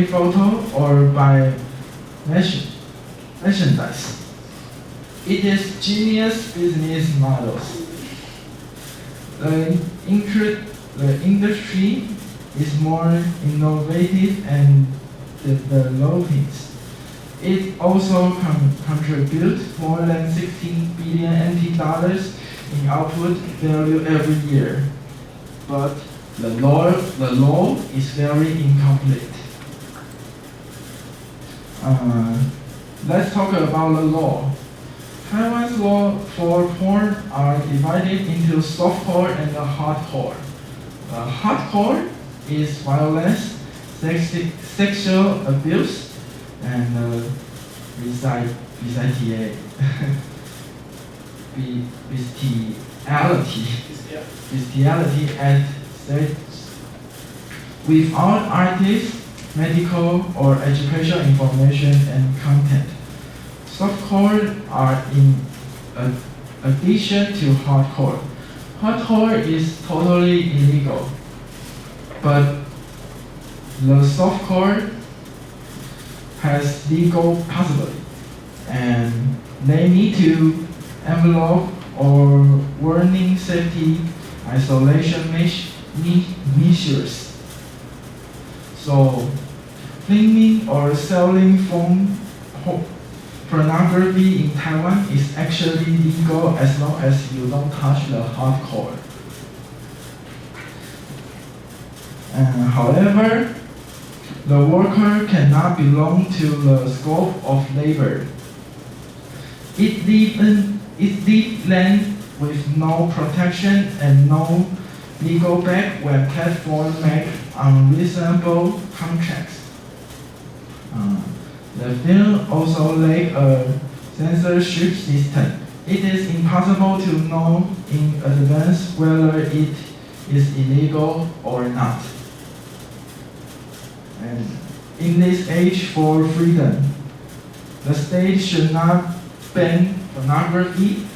photo or buy merchandise. It is genius business models. The industry is more innovative and developing. It also contributes more than 16 billion NT dollars in output value every year. But the law is very incomplete. Let's talk about the law. Taiwan's law for porn are divided into softcore and hardcore. Hardcore is violence, sexual abuse, and bestiality at sex without artist, medical, or educational information and content. Softcore are in addition to hardcore. Hardcore is totally illegal, but the softcore has legal possibility, and they need to envelope or warning safety isolation measures. So, filming or selling pornography in Taiwan is actually legal as long as you don't touch the hardcore. However, the worker cannot belong to the scope of labor. It leaves land with no protection and no legal back when platforms make unreasonable contracts. The film also lacks a censorship system. It is impossible to know in advance whether it is illegal or not. And in this age for freedom, the state should not ban pornography.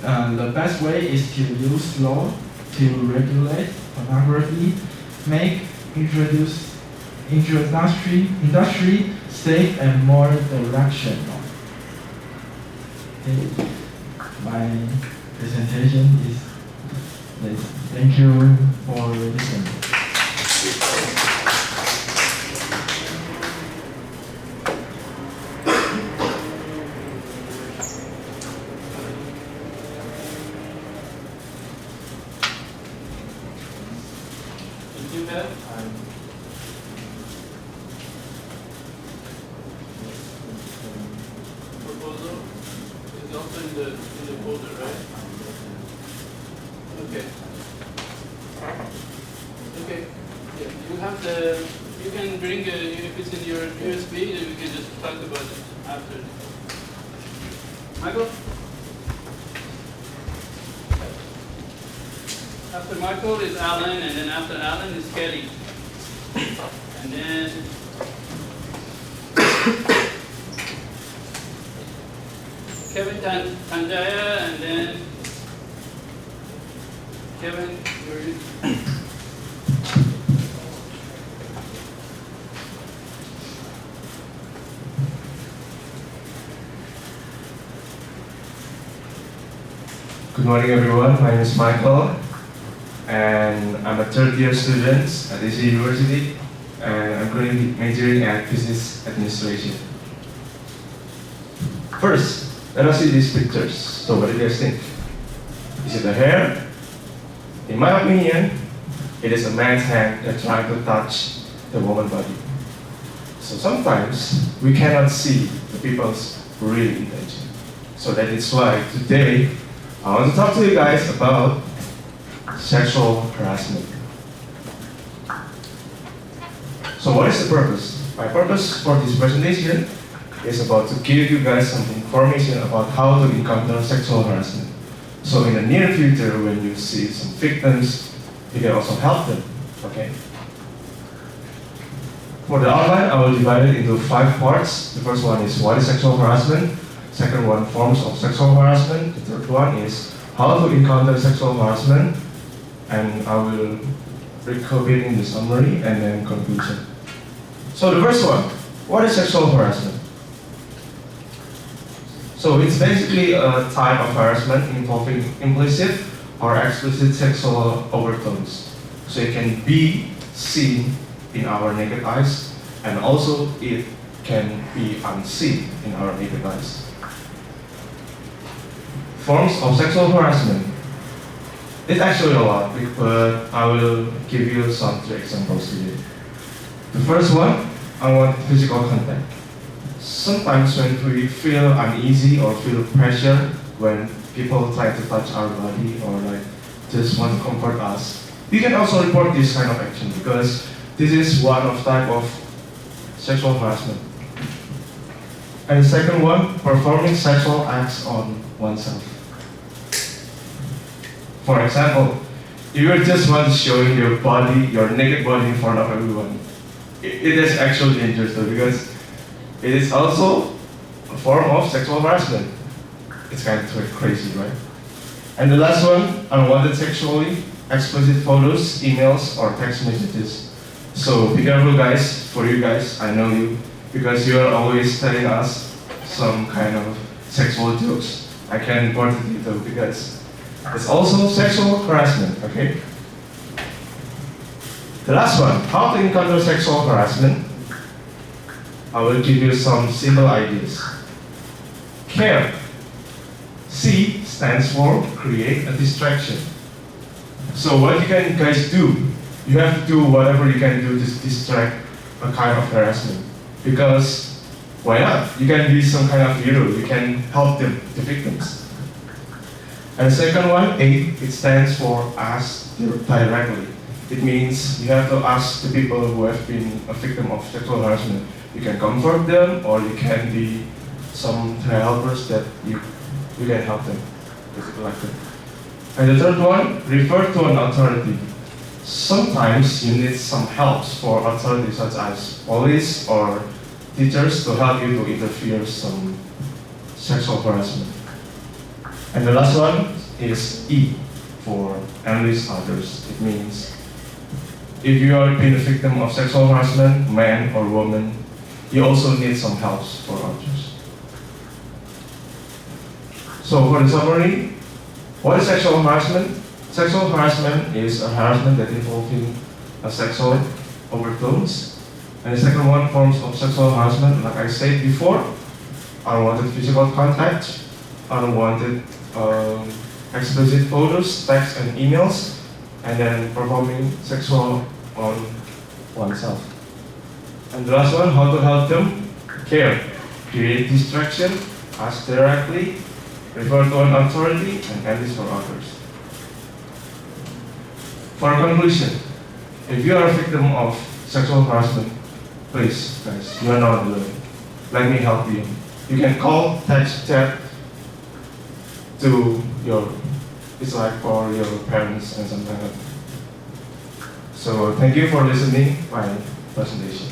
The best way is to use law to regulate pornography, make industry safe and more directional. Okay. My presentation is Please. Thank you for listening. Did you have proposal? It's also in the folder, right? Okay. Okay. Yeah, you have the. You can bring if it's in your USB, then we can just talk about it after. Michael. After Michael is Alan, and then after Alan is Kelly. And then Kevin Tanjaya, and then Kevin, you're Good morning, everyone. My name is Michael, and I'm a third-year student at DC University, and I'm currently majoring at Business Administration. First, let us see these pictures. So, what do you guys think? Is it a hair? In my opinion, it is a man's hand that's trying to touch the woman's body. So sometimes we cannot see the people's real intention. So that is why today I want to talk to you guys about sexual harassment. So what is the purpose? My purpose for this presentation is about to give you guys some information about how to encounter sexual harassment. So in the near future, when you see some victims, you can also help them, okay? For the outline, I will divide it into 5 parts. The first one is what is sexual harassment? Second one, forms of sexual harassment. The third one is how to encounter sexual harassment. And I will recap it in the summary and then conclusion. So the first one, what is sexual harassment? So it's basically a type of harassment involving implicit or explicit sexual overtones. So it can be seen in our naked eyes, and also it can be unseen in our naked eyes. Forms of sexual harassment. It's actually a lot, but I will give you some 3 examples today. The first one, I want physical contact. Sometimes when we feel uneasy or feel pressure when people try to touch our body or like just want to comfort us, you can also report this kind of action because this is one of type of sexual harassment. And the second one, performing sexual acts on oneself. For example, if you just want to show your body, your naked body in front of everyone, it is actually dangerous though, because it is also a form of sexual harassment. It's kind of crazy, right? And the last one, unwanted sexually explicit photos, emails, or text messages. So be careful guys, for you guys, I know you, because you are always telling us some kind of sexual jokes. I can report it to you though, because it's also sexual harassment, okay? The last one, how to encounter sexual harassment. I will give you some simple ideas. CARE. C stands for create a distraction. So what you can guys do, you have to do whatever you can do to distract a kind of harassment. Because why not? You can be some kind of hero, you can help them, the victims. And the second one, A, it stands for ask directly. It means you have to ask the people who have been a victim of sexual harassment. You can comfort them, or you can be some helpers that you can help them, basically like that. And the third one, refer to an authority. Sometimes you need some help for authorities such as police or teachers to help you to interfere some sexual harassment. And the last one is E for enlist others. It means if you are being a victim of sexual harassment, man or woman, you also need some help for others. So for the summary, what is sexual harassment? Sexual harassment is a harassment that involving a sexual overtones. And the second one, forms of sexual harassment, like I said before, unwanted physical contact, unwanted explicit photos, texts, and emails, and then performing sexual on oneself. And the last one, how to help them? Care. Create distraction, ask directly, refer to an authority, and end this for others. For conclusion, if you are a victim of sexual harassment, please, guys, you are not alone. Let me help you. You can call, text, chat to it's like for your parents and something like that. So thank you for listening my presentation.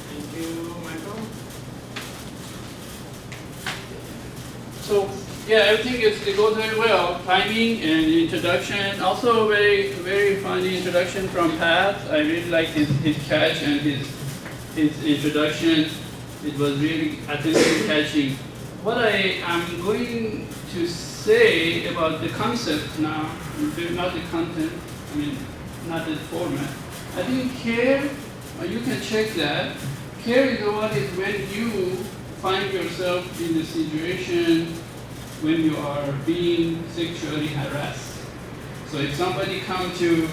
Thank you, Michael. So, yeah, everything it goes very well. Timing and introduction. Also, very, very funny introduction from Pat. I really like his catch and his introduction. It was really attention catching. What I am going to say about the concept now, not the content, I mean, not the format. I think care, you can check that. Care is what is when you find yourself in a situation when you are being sexually harassed. So if somebody comes to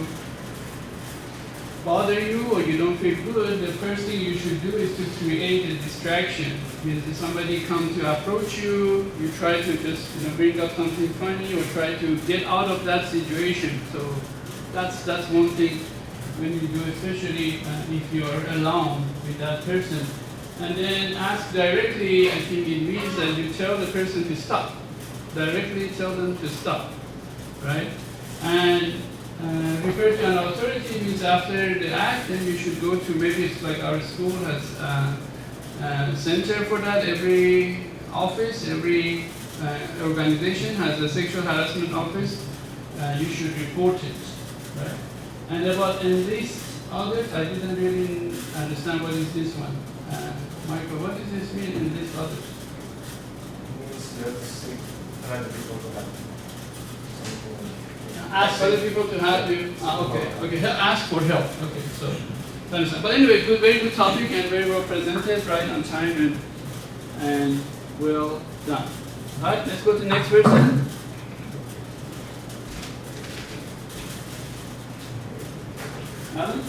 bother you or you don't feel good, the first thing you should do is to create a distraction. If somebody comes to approach you, you try to just bring up something funny or try to get out of that situation. So that's one thing when you do, especially if you are alone with that person. And then ask directly. I think it means that you tell the person to stop. Directly tell them to stop, right? And refer to an authority means after the act, then you should go to, maybe it's like our school has a center for that. Every office, every organization has a sexual harassment office. You should report it, right? And about enlist others, I didn't really understand what is this one. Michael, what does this mean, enlist others? It means you have to seek other people to help. Ask other people to help you. Okay. Ask for help. Okay, so understand. But anyway, very good topic and very well presented, right on time and well done. All right, let's go to the next person. Alan?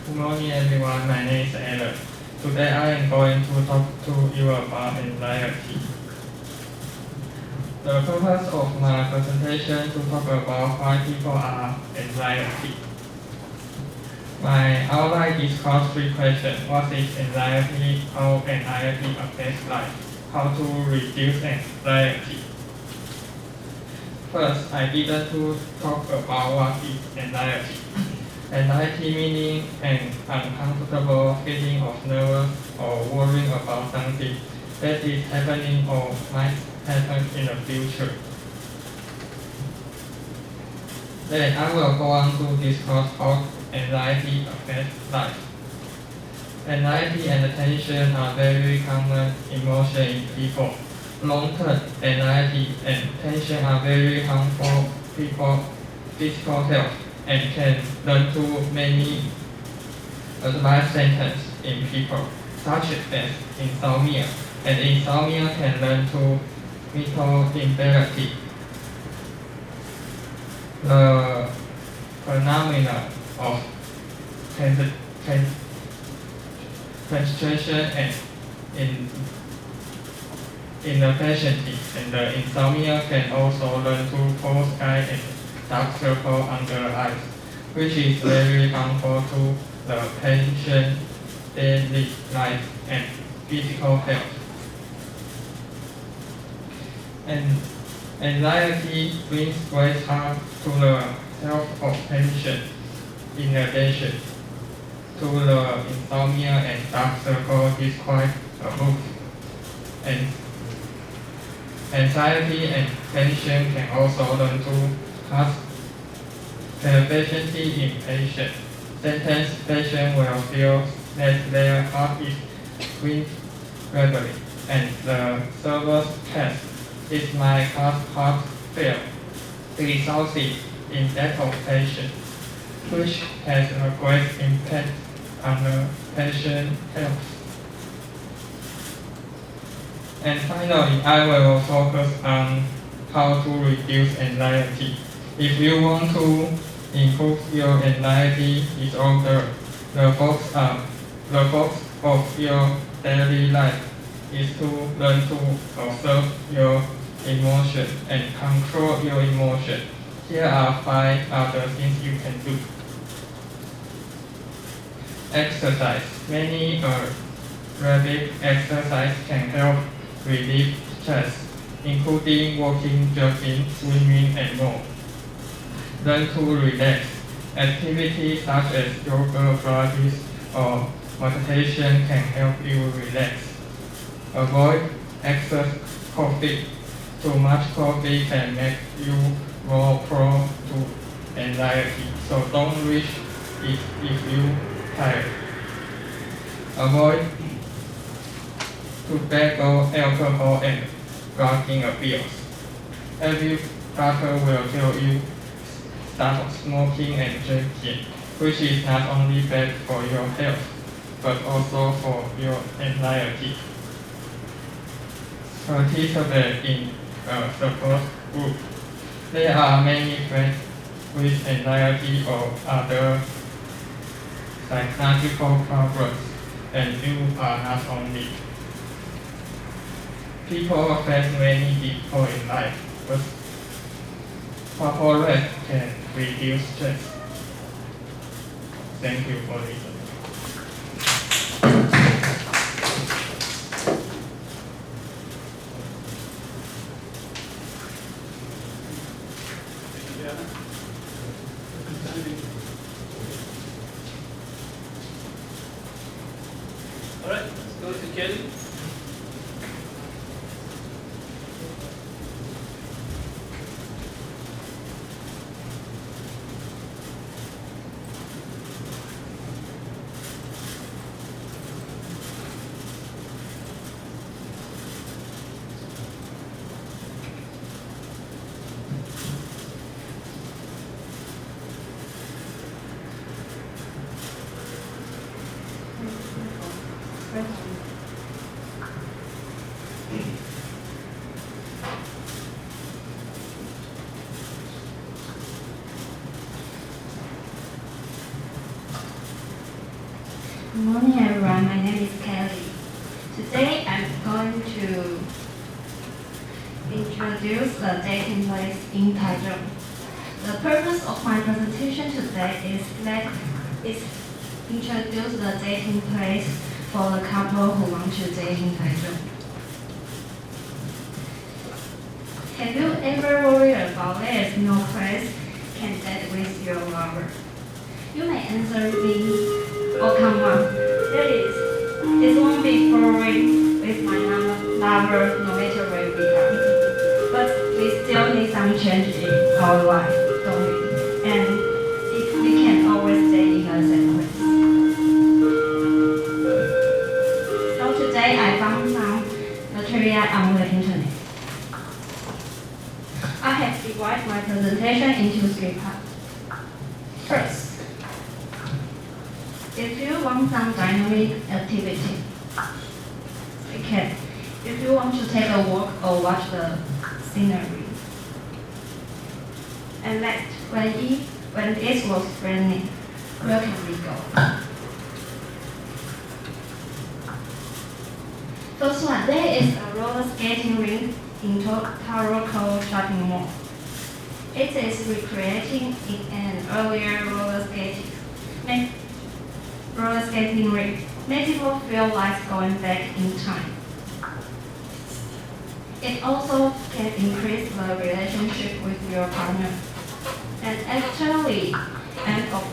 Good morning everyone, my name is Alan. Today I am going to talk to you about anxiety. The purpose of my presentation to talk about why people are anxiety. My outline discuss 3 questions. What is anxiety? How anxiety affects life? How to reduce anxiety? First, I begin to talk about what is anxiety. Anxiety meaning an uncomfortable feeling of nervous or worrying about something that is happening or might happen in the future. Then I will go on to discuss how anxiety affects life. Anxiety and tension are very common emotions in people. Long-term anxiety and tension are very harmful for physical health and can lead to many adverse symptoms in people, such as insomnia. And insomnia can lead to mental instability. The phenomena of concentration and inefficiency and the insomnia can also lead to cold sky and dark circle under the eyes, which is very harmful to the patient's daily life and physical health. And anxiety brings great harm to the health of patients. In addition to the insomnia and dark circle described above, and anxiety and tension can also learn to cause efficiency in patients. Sometimes patients will feel that their heart is beating regularly, and the server's test is my heart fail, resulting in death of patient, which has a great impact on the patient health. And finally, I will focus on how to reduce anxiety. If you want to improve your anxiety disorder, the focus of your daily life is to learn to observe your emotion and control your emotion. Here are 5 other things you can do. Exercise. Many aerobic exercise can help relieve stress, including walking, jogging, swimming, and more. Learn to relax. Activities such as yoga, Pilates, or meditation can help you relax. Avoid excess coffee. Too much coffee can make you more prone to anxiety, so don't reach it if you tired. Avoid tobacco, alcohol, and drinking abuse. Every doctor will tell you stop smoking and drinking, which is not only bad for your health, but also for your anxiety. Participate in a support group. There are many friends with anxiety or other psychological problems, and you are not only. People face many difficult in life, but proper rest can reduce stress. Thank you for listening. All right, let's go to Kelly. Good morning, everyone. My name is Kelly. Today, I'm going to introduce the dating place in Taichung. The purpose of my presentation today is introduce the dating place for the couple who want to date in Taichung. Have you ever worried about there is no place can date with your lover? You may answer me. Oh, come on. It won't be boring with my lover no matter where we are. But we still need some change in our life, don't we? And if we can always stay in the same place. So today I found some material on the internet. I have divided my presentation into 3 parts. First, if you want some dynamic activity. Second, if you want to take a walk or watch the scenery. And next, when it was raining, where can we go? First one, there is a roller skating rink in Taroko shopping mall. It is recreating an earlier roller skating rink, make people feel like going back in time. It also can increase the relationship with your partner. And actually, end of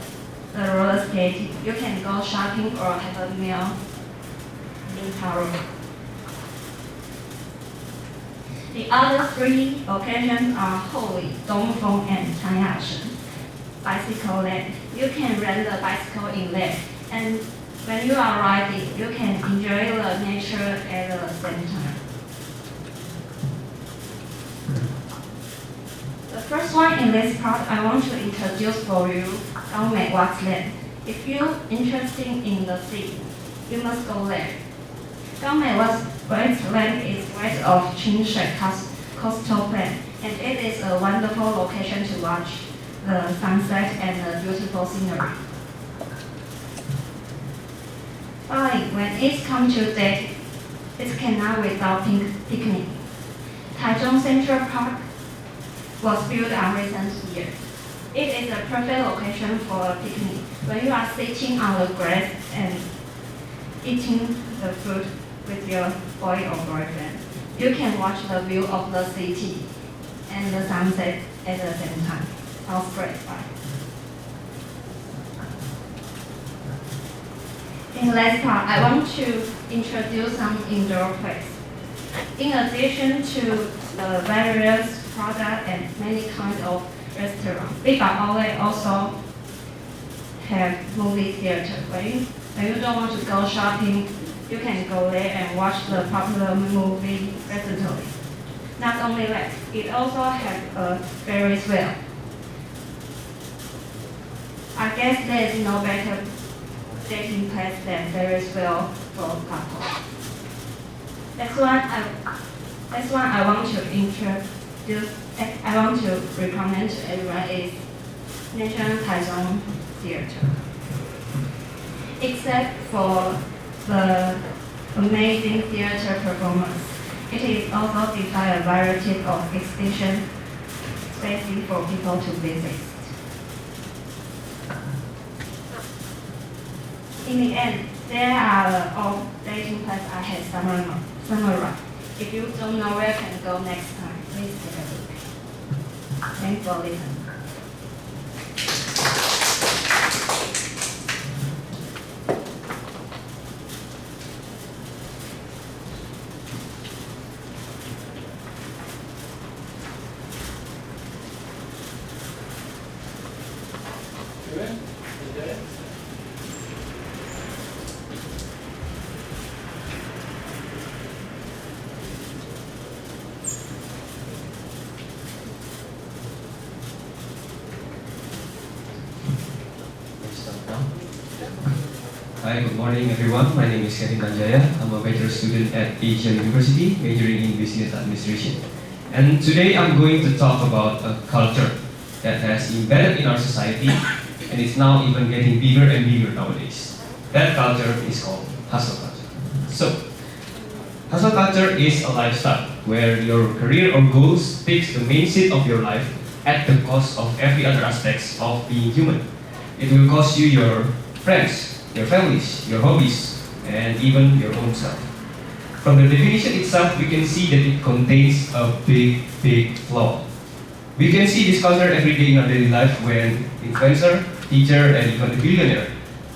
the roller skate, you can go shopping or have a meal in Taro. The other three occasions are Holy, Dongfeng, and Changyashen. Bicycle lane. You can rent the bicycle in there, and when you are riding, you can enjoy the nature at the same time. The first one in this part, I want to introduce for you Gaomei Wax Land. If you're interested in the sea, you must go there. Gaomei Wax Land is west of Chingshui coastal plain, and it is a wonderful location to watch the sunset and the beautiful scenery. Finally, when it comes to dating, it cannot without picnic. Taichung Central Park was built in recent years. It is a perfect location for a picnic. When you are sitting on the grass and eating the food with your boy or boyfriend, you can watch the view of the city and the sunset at the same time. Sounds great, right? In last part, I want to introduce some indoor plays. In addition to the various products and many kinds of restaurants, Big Outlet also have movie theater. When you don't want to go shopping, you can go there and watch the popular movie recently. Not only that, it also has a Ferris wheel. I guess there is no better dating place than Ferris wheel for couples. That's one I want to introduce. I want to recommend to everyone is National Taichung Theater. Except for the amazing theater performance, it is also designed a variety of exhibition spaces for people to visit. In the end, there are all dating places I have summarized. If you don't know where you can go next time, please take a look. Thanks for listening. Hi, good morning everyone. My name is Kevin Manjaya. I'm a bachelor student at Asia University, majoring in business administration. And today I'm going to talk about a culture that has embedded in our society and is now even getting bigger and bigger nowadays. That culture is called hustle culture. So, hustle culture is a lifestyle where your career or goals takes the main seat of your life at the cost of every other aspects of being human. It will cost you your friends, your families, your hobbies, and even your own self. From the definition itself, we can see that it contains a big flaw. We can see this culture every day in our daily life when influencer, teacher, and even a billionaire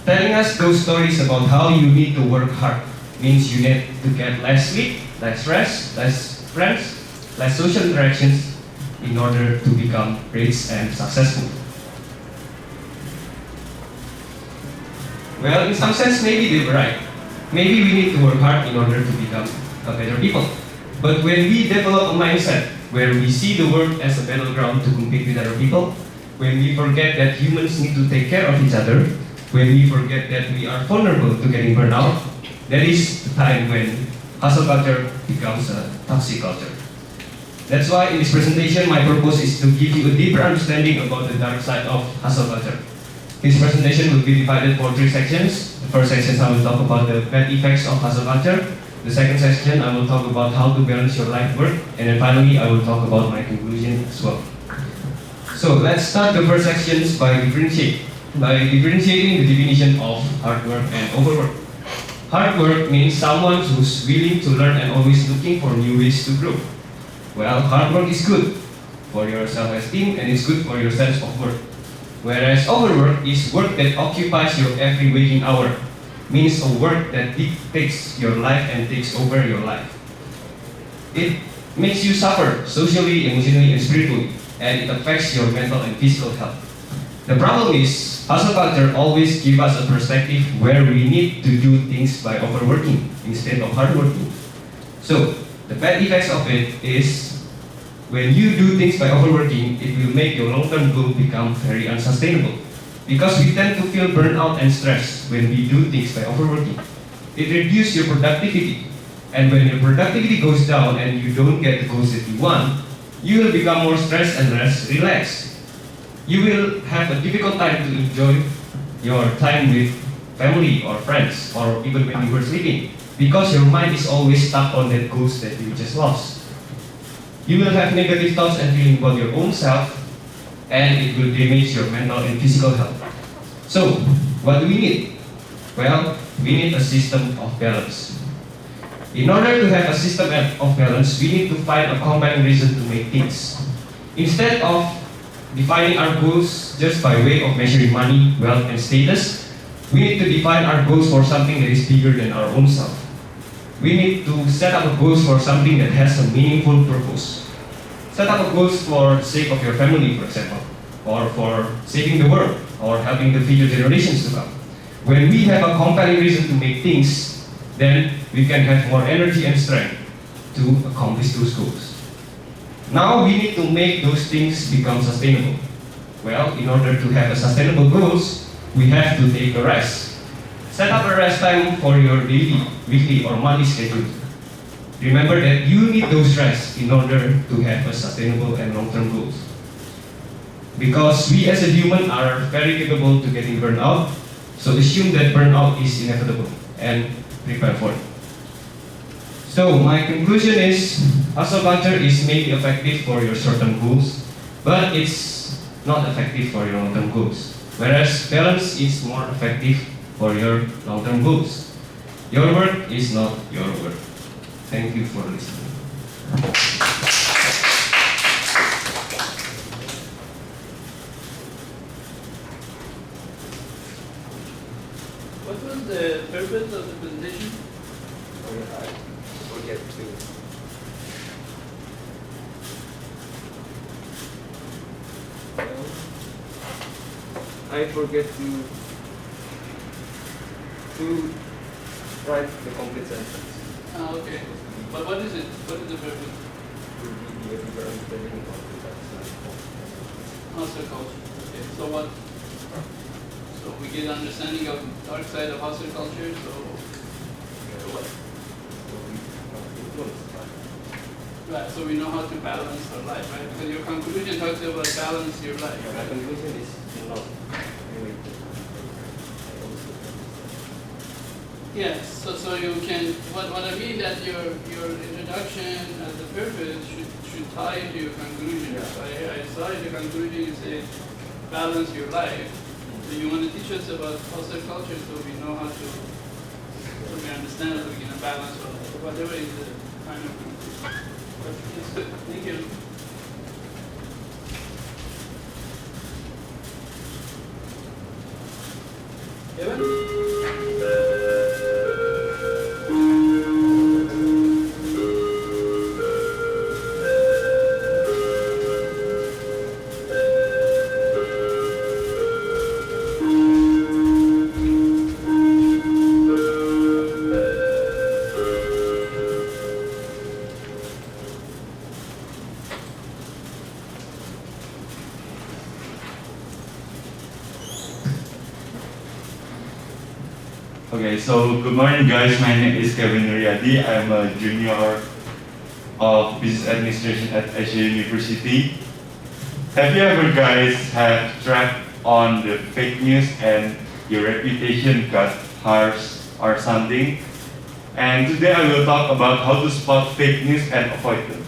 telling us those stories about how you need to work hard. Means you need to get less sleep, less rest, less friends, less social interactions in order to become rich and successful. Well, in some sense, maybe they were right. Maybe we need to work hard in order to become a better people. But when we develop a mindset where we see the world as a battleground to compete with other people, when we forget that humans need to take care of each other, when we forget that we are vulnerable to getting burned out, that is the time when hustle culture becomes a toxic culture. That's why in this presentation, my purpose is to give you a deeper understanding about the dark side of hustle culture. This presentation will be divided for 3 sections. The first section I will talk about the bad effects of hustle culture. The second section I will talk about how to balance your life work. And then finally I will talk about my conclusion as well. So let's start the first sections by differentiating the definition of hard work and overwork. Hard work means someone who's willing to learn and always looking for new ways to grow. Well, hard work is good for your self-esteem and it's good for your sense of worth. Whereas overwork is work that occupies your every waking hour, means a work that dictates your life and takes over your life. It makes you suffer socially, emotionally, and spiritually, and it affects your mental and physical health. The problem is, hustle culture always gives us a perspective where we need to do things by overworking instead of hardworking. So, the bad effects of it is, when you do things by overworking, it will make your long-term goal become very unsustainable. Because we tend to feel burnout and stress when we do things by overworking. It reduces your productivity. And when your productivity goes down and you don't get the goals that you want, you will become more stressed and less relaxed. You will have a difficult time to enjoy your time with family or friends, or even when you were sleeping, because your mind is always stuck on that goals that you just lost. You will have negative thoughts and feelings about your own self, and it will damage your mental and physical health. So, what do we need? Well, we need a system of balance. In order to have a system of balance, we need to find a compelling reason to make things. Instead of defining our goals just by way of measuring money, wealth, and status, we need to define our goals for something that is bigger than our own self. We need to set up a goals for something that has a meaningful purpose. Set up a goals for the sake of your family, for example, or for saving the world, or helping the future generations to come. When we have a compelling reason to make things, then we can have more energy and strength to accomplish those goals. Now we need to make those things become sustainable. Well, in order to have a sustainable goals, we have to take a rest. Set up a rest time for your daily, weekly, or monthly schedule. Remember that you need those rests in order to have a sustainable and long-term goals. Because we as a human are very capable to getting burned out, so assume that burnout is inevitable and prepare for it. So my conclusion is, hustle culture is maybe effective for your short-term goals, but it's not effective for your long-term goals. Whereas balance is more effective for your long-term goals. Your work is not your work. Thank you for listening. What was the purpose of the presentation? Forget to. I forget to write the complete sentence. Okay. But what is it? What is the purpose? To be a deeper understanding of the culture. Hustle culture. Okay. So what? So we get understanding of dark side of hustle culture. So what? Right. So we know how to balance our life, right? Because your conclusion talks about balance your life. My Right? conclusion is not really. Yes. So you can. What I mean that your introduction as the purpose should tie into your conclusion. Yeah. So I saw in the conclusion you say balance your life. So you want to teach us about hustle culture so we know how to, so we understand that we can balance our life. Whatever is the kind of conclusion. But it's good. Thank you. Evan? Okay, so good morning guys, my name is Kevin Nuryadi. I'm a junior of business administration at Asia University. Have you ever guys had track on the fake news and your reputation got harsh or something? And today I will talk about how to spot fake news and avoid them.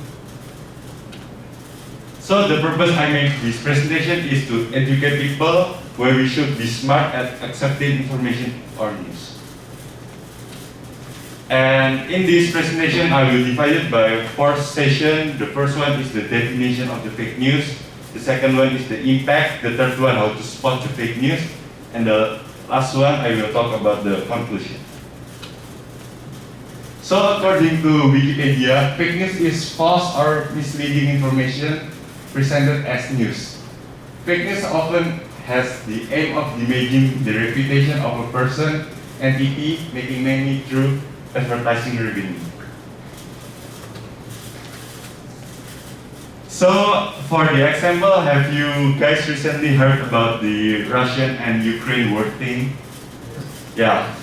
So the purpose I make this presentation is to educate people where we should be smart at accepting information or news. And in this presentation, I will divide it by 4 sessions. The first one is the definition of the fake news. The second one is the impact. The third one, how to spot the fake news. And the last one, I will talk about the conclusion. So according to Wikipedia, fake news is false or misleading information presented as news. Fake news often has the aim of damaging the reputation of a person, entity, making money through advertising revenue. So, for the example, have you guys recently heard about the Russian and Ukraine war thing? Yeah.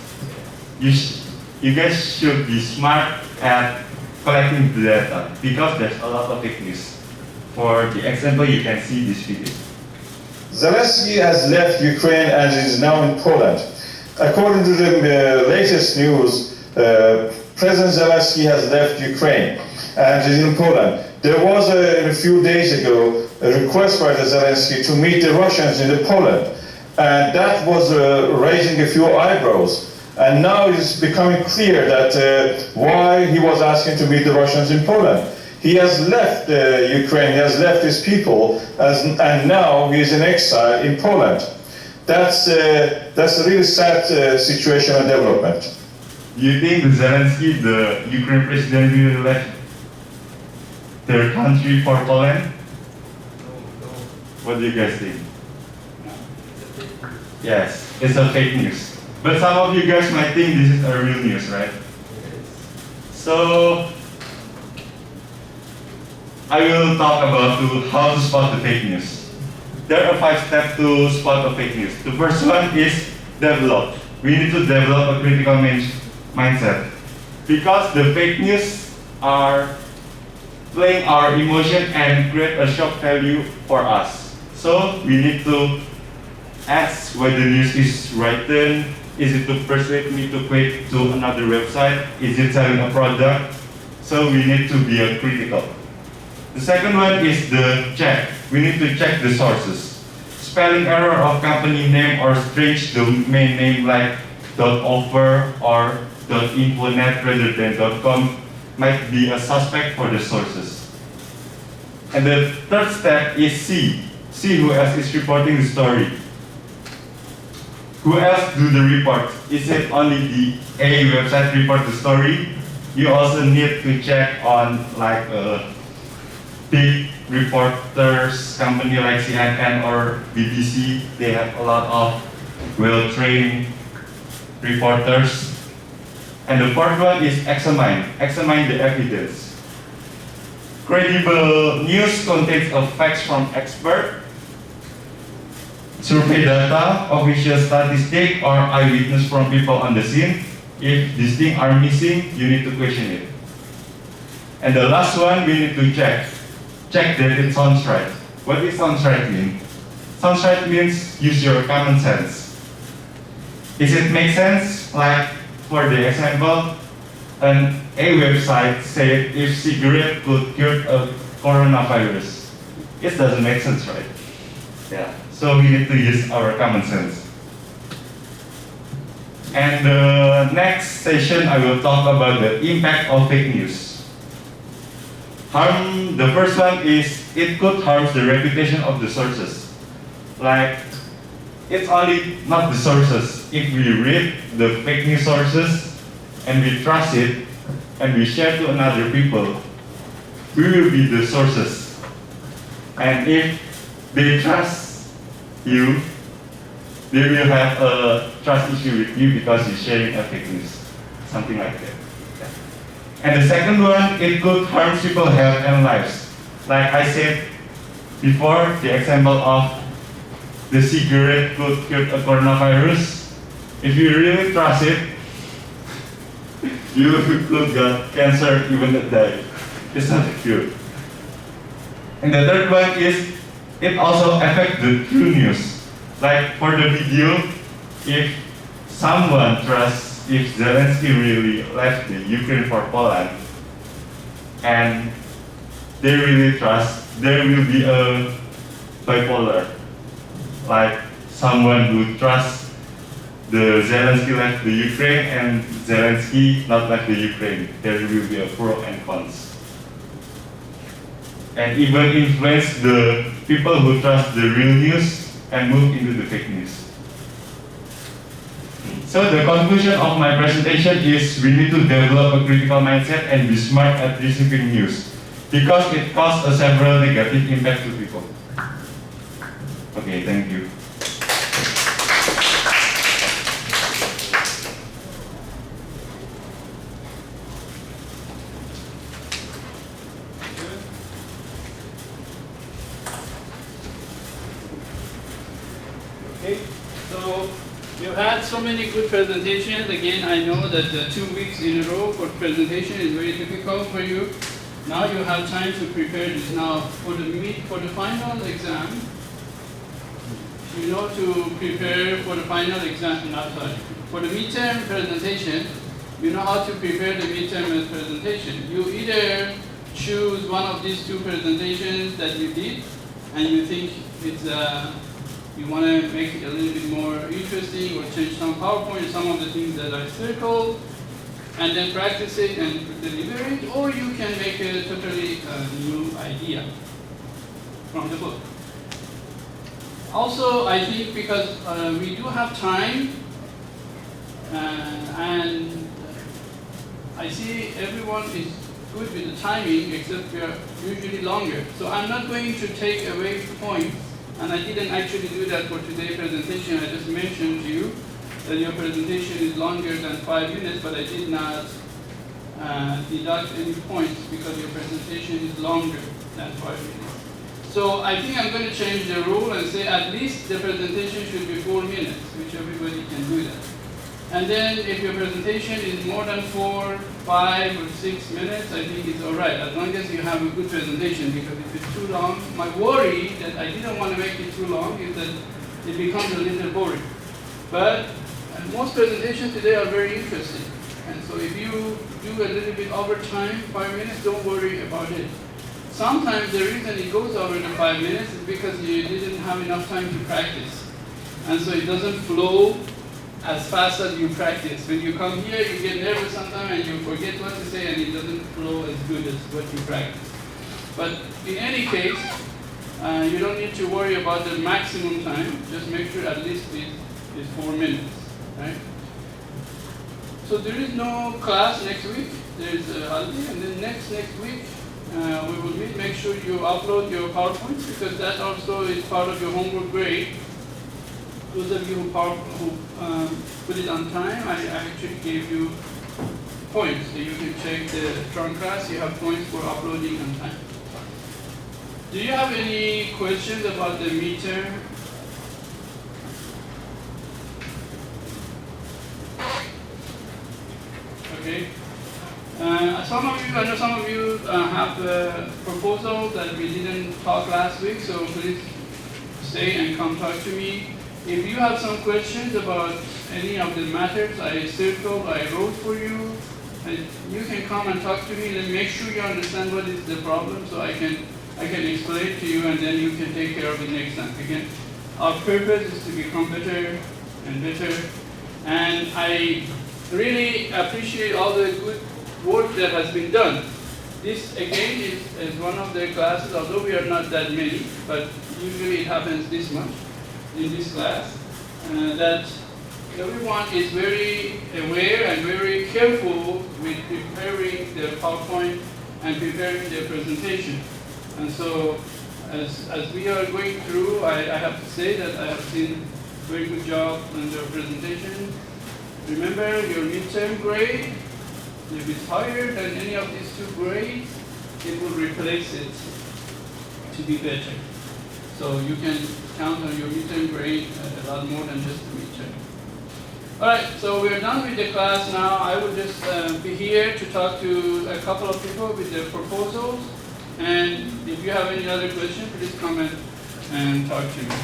You guys should be smart at collecting the data because there's a lot of fake news. For the example, you can see this video. Zelensky has left Ukraine and is now in Poland. According to the latest news, President Zelensky has left Ukraine and is in Poland. There was a few days ago a request by the Zelensky to meet the Russians in Poland, and that was raising a few eyebrows. And now it's becoming clear that why he was asking to meet the Russians in Poland. He has left Ukraine, he has left his people, and now he is in exile in Poland. That's a really sad situation and development. You think Zelensky, the Ukraine president, will left their country for Poland? No. What do you guys think? Yes, it's a fake news. But some of you guys might think this is a real news, right? So, I will talk about how to spot the fake news. There are 5 steps to spot a fake news. The first one is develop. We need to develop a critical mindset. Because the fake news are playing our emotion and create a shock value for us. So we need to ask why the news is written. Is it to persuade me to click to another website? Is it selling a product? So we need to be critical. The second one is the check. We need to check the sources. Spelling error of company name or strange domain name like .offer or .infonet rather than .com might be a suspect for the sources. And the third step is see. See who else is reporting the story. Who else do the report? Is it only the A website report the story? You also need to check on like big reporters, company like CNN or BBC. They have a lot of well-trained reporters. And the fourth one is examine. Examine the evidence. Credible news contains facts from experts, survey data, official statistic, or eyewitness from people on the scene. If these things are missing, you need to question it. And the last one, we need to check. Check that it sounds right. What does sounds right mean? Sounds right means use your common sense. Does it make sense? Like, for the example, a website said if cigarette could cure a coronavirus. It doesn't make sense, right? Yeah. So we need to use our common sense. And the next session, I will talk about the impact of fake news. The first one is it could harm the reputation of the sources. Like, it's only not the sources. If we read the fake news sources and we trust it and we share to another people, we will be the sources. And if they trust you, they will have a trust issue with you because you're sharing a fake news, something like that. And the second one, it could harm people's health and lives. Like I said before, the example of the cigarette could cure a coronavirus. If you really trust it, you could get cancer, even die. It's not a cure. And the third one is, it also affects the true news. Like for the video, if someone trusts if Zelensky really left the Ukraine for Poland, and they really trust, there will be a bipolar. Like someone who trusts the Zelensky left the Ukraine and Zelensky not left the Ukraine. There will be a pro and cons. And even influence the people who trust the real news and move into the fake news. So the conclusion of my presentation is we need to develop a critical mindset and be smart at receiving news because it causes several negative impact to people. Okay, thank you. Okay, so you had so many good presentations. Again, I know that 2 weeks in a row for presentation is very difficult for you. Now you have time to prepare this. Now for the final exam, you know to prepare for the final exam. Not sorry. For the midterm presentation, you know how to prepare the midterm presentation. You either choose one of these two presentations that you did, and you think it's you want to make it a little bit more interesting or change some PowerPoint, some of the things that I circled, and then practice it and deliver it, or you can make a totally new idea from the book. Also, I think because we do have time, and I see everyone is good with the timing, except we are usually longer. So I'm not going to take away points. And I didn't actually do that for today's presentation. I just mentioned to you that your presentation is longer than 5 minutes, but I did not deduct any points because your presentation is longer than 5 minutes. So I think I'm going to change the rule and say at least the presentation should be 4 minutes, which everybody can do that. And then if your presentation is more than 4, 5, or 6 minutes, I think it's all right, as long as you have a good presentation, because if it's too long, my worry that I didn't want to make it too long is that it becomes a little boring. But most presentations today are very interesting. And so if you do a little bit over time, 5 minutes, don't worry about it. Sometimes the reason it goes over the 5 minutes is because you didn't have enough time to practice. And so it doesn't flow as fast as you practice. When you come here, you get nervous sometimes and you forget what to say and it doesn't flow as good as what you practice. But in any case, you don't need to worry about the maximum time. Just make sure at least it is 4 minutes, right? So there is no class next week. There is a holiday, and then next week we will meet. Make sure you upload your PowerPoints because that also is part of your homework grade. Those of you who put it on time, I actually gave you points. So you can check the trunk class, you have points for uploading on time. Do you have any questions about the midterm? Okay. I know some of you have a proposal that we didn't talk last week, so please stay and come talk to me. If you have some questions about any of the matters I circled, I wrote for you, and you can come and talk to me and make sure you understand what is the problem so I can explain to you and then you can take care of it next time. Again, our purpose is to become better and better. And I really appreciate all the good work that has been done. This again is one of the classes, although we are not that many, but usually it happens this much in this class, that everyone is very aware and very careful with preparing their PowerPoint and preparing their presentation. And so as we are going through, I have to say that I have seen a very good job on their presentation. Remember, your midterm grade, if it's higher than any of these two grades, it will replace it to be better. So you can count on your midterm grade a lot more than just the midterm. All right, so we're done with the class now. I will just be here to talk to a couple of people with their proposals. And if you have any other questions, please come and talk to me.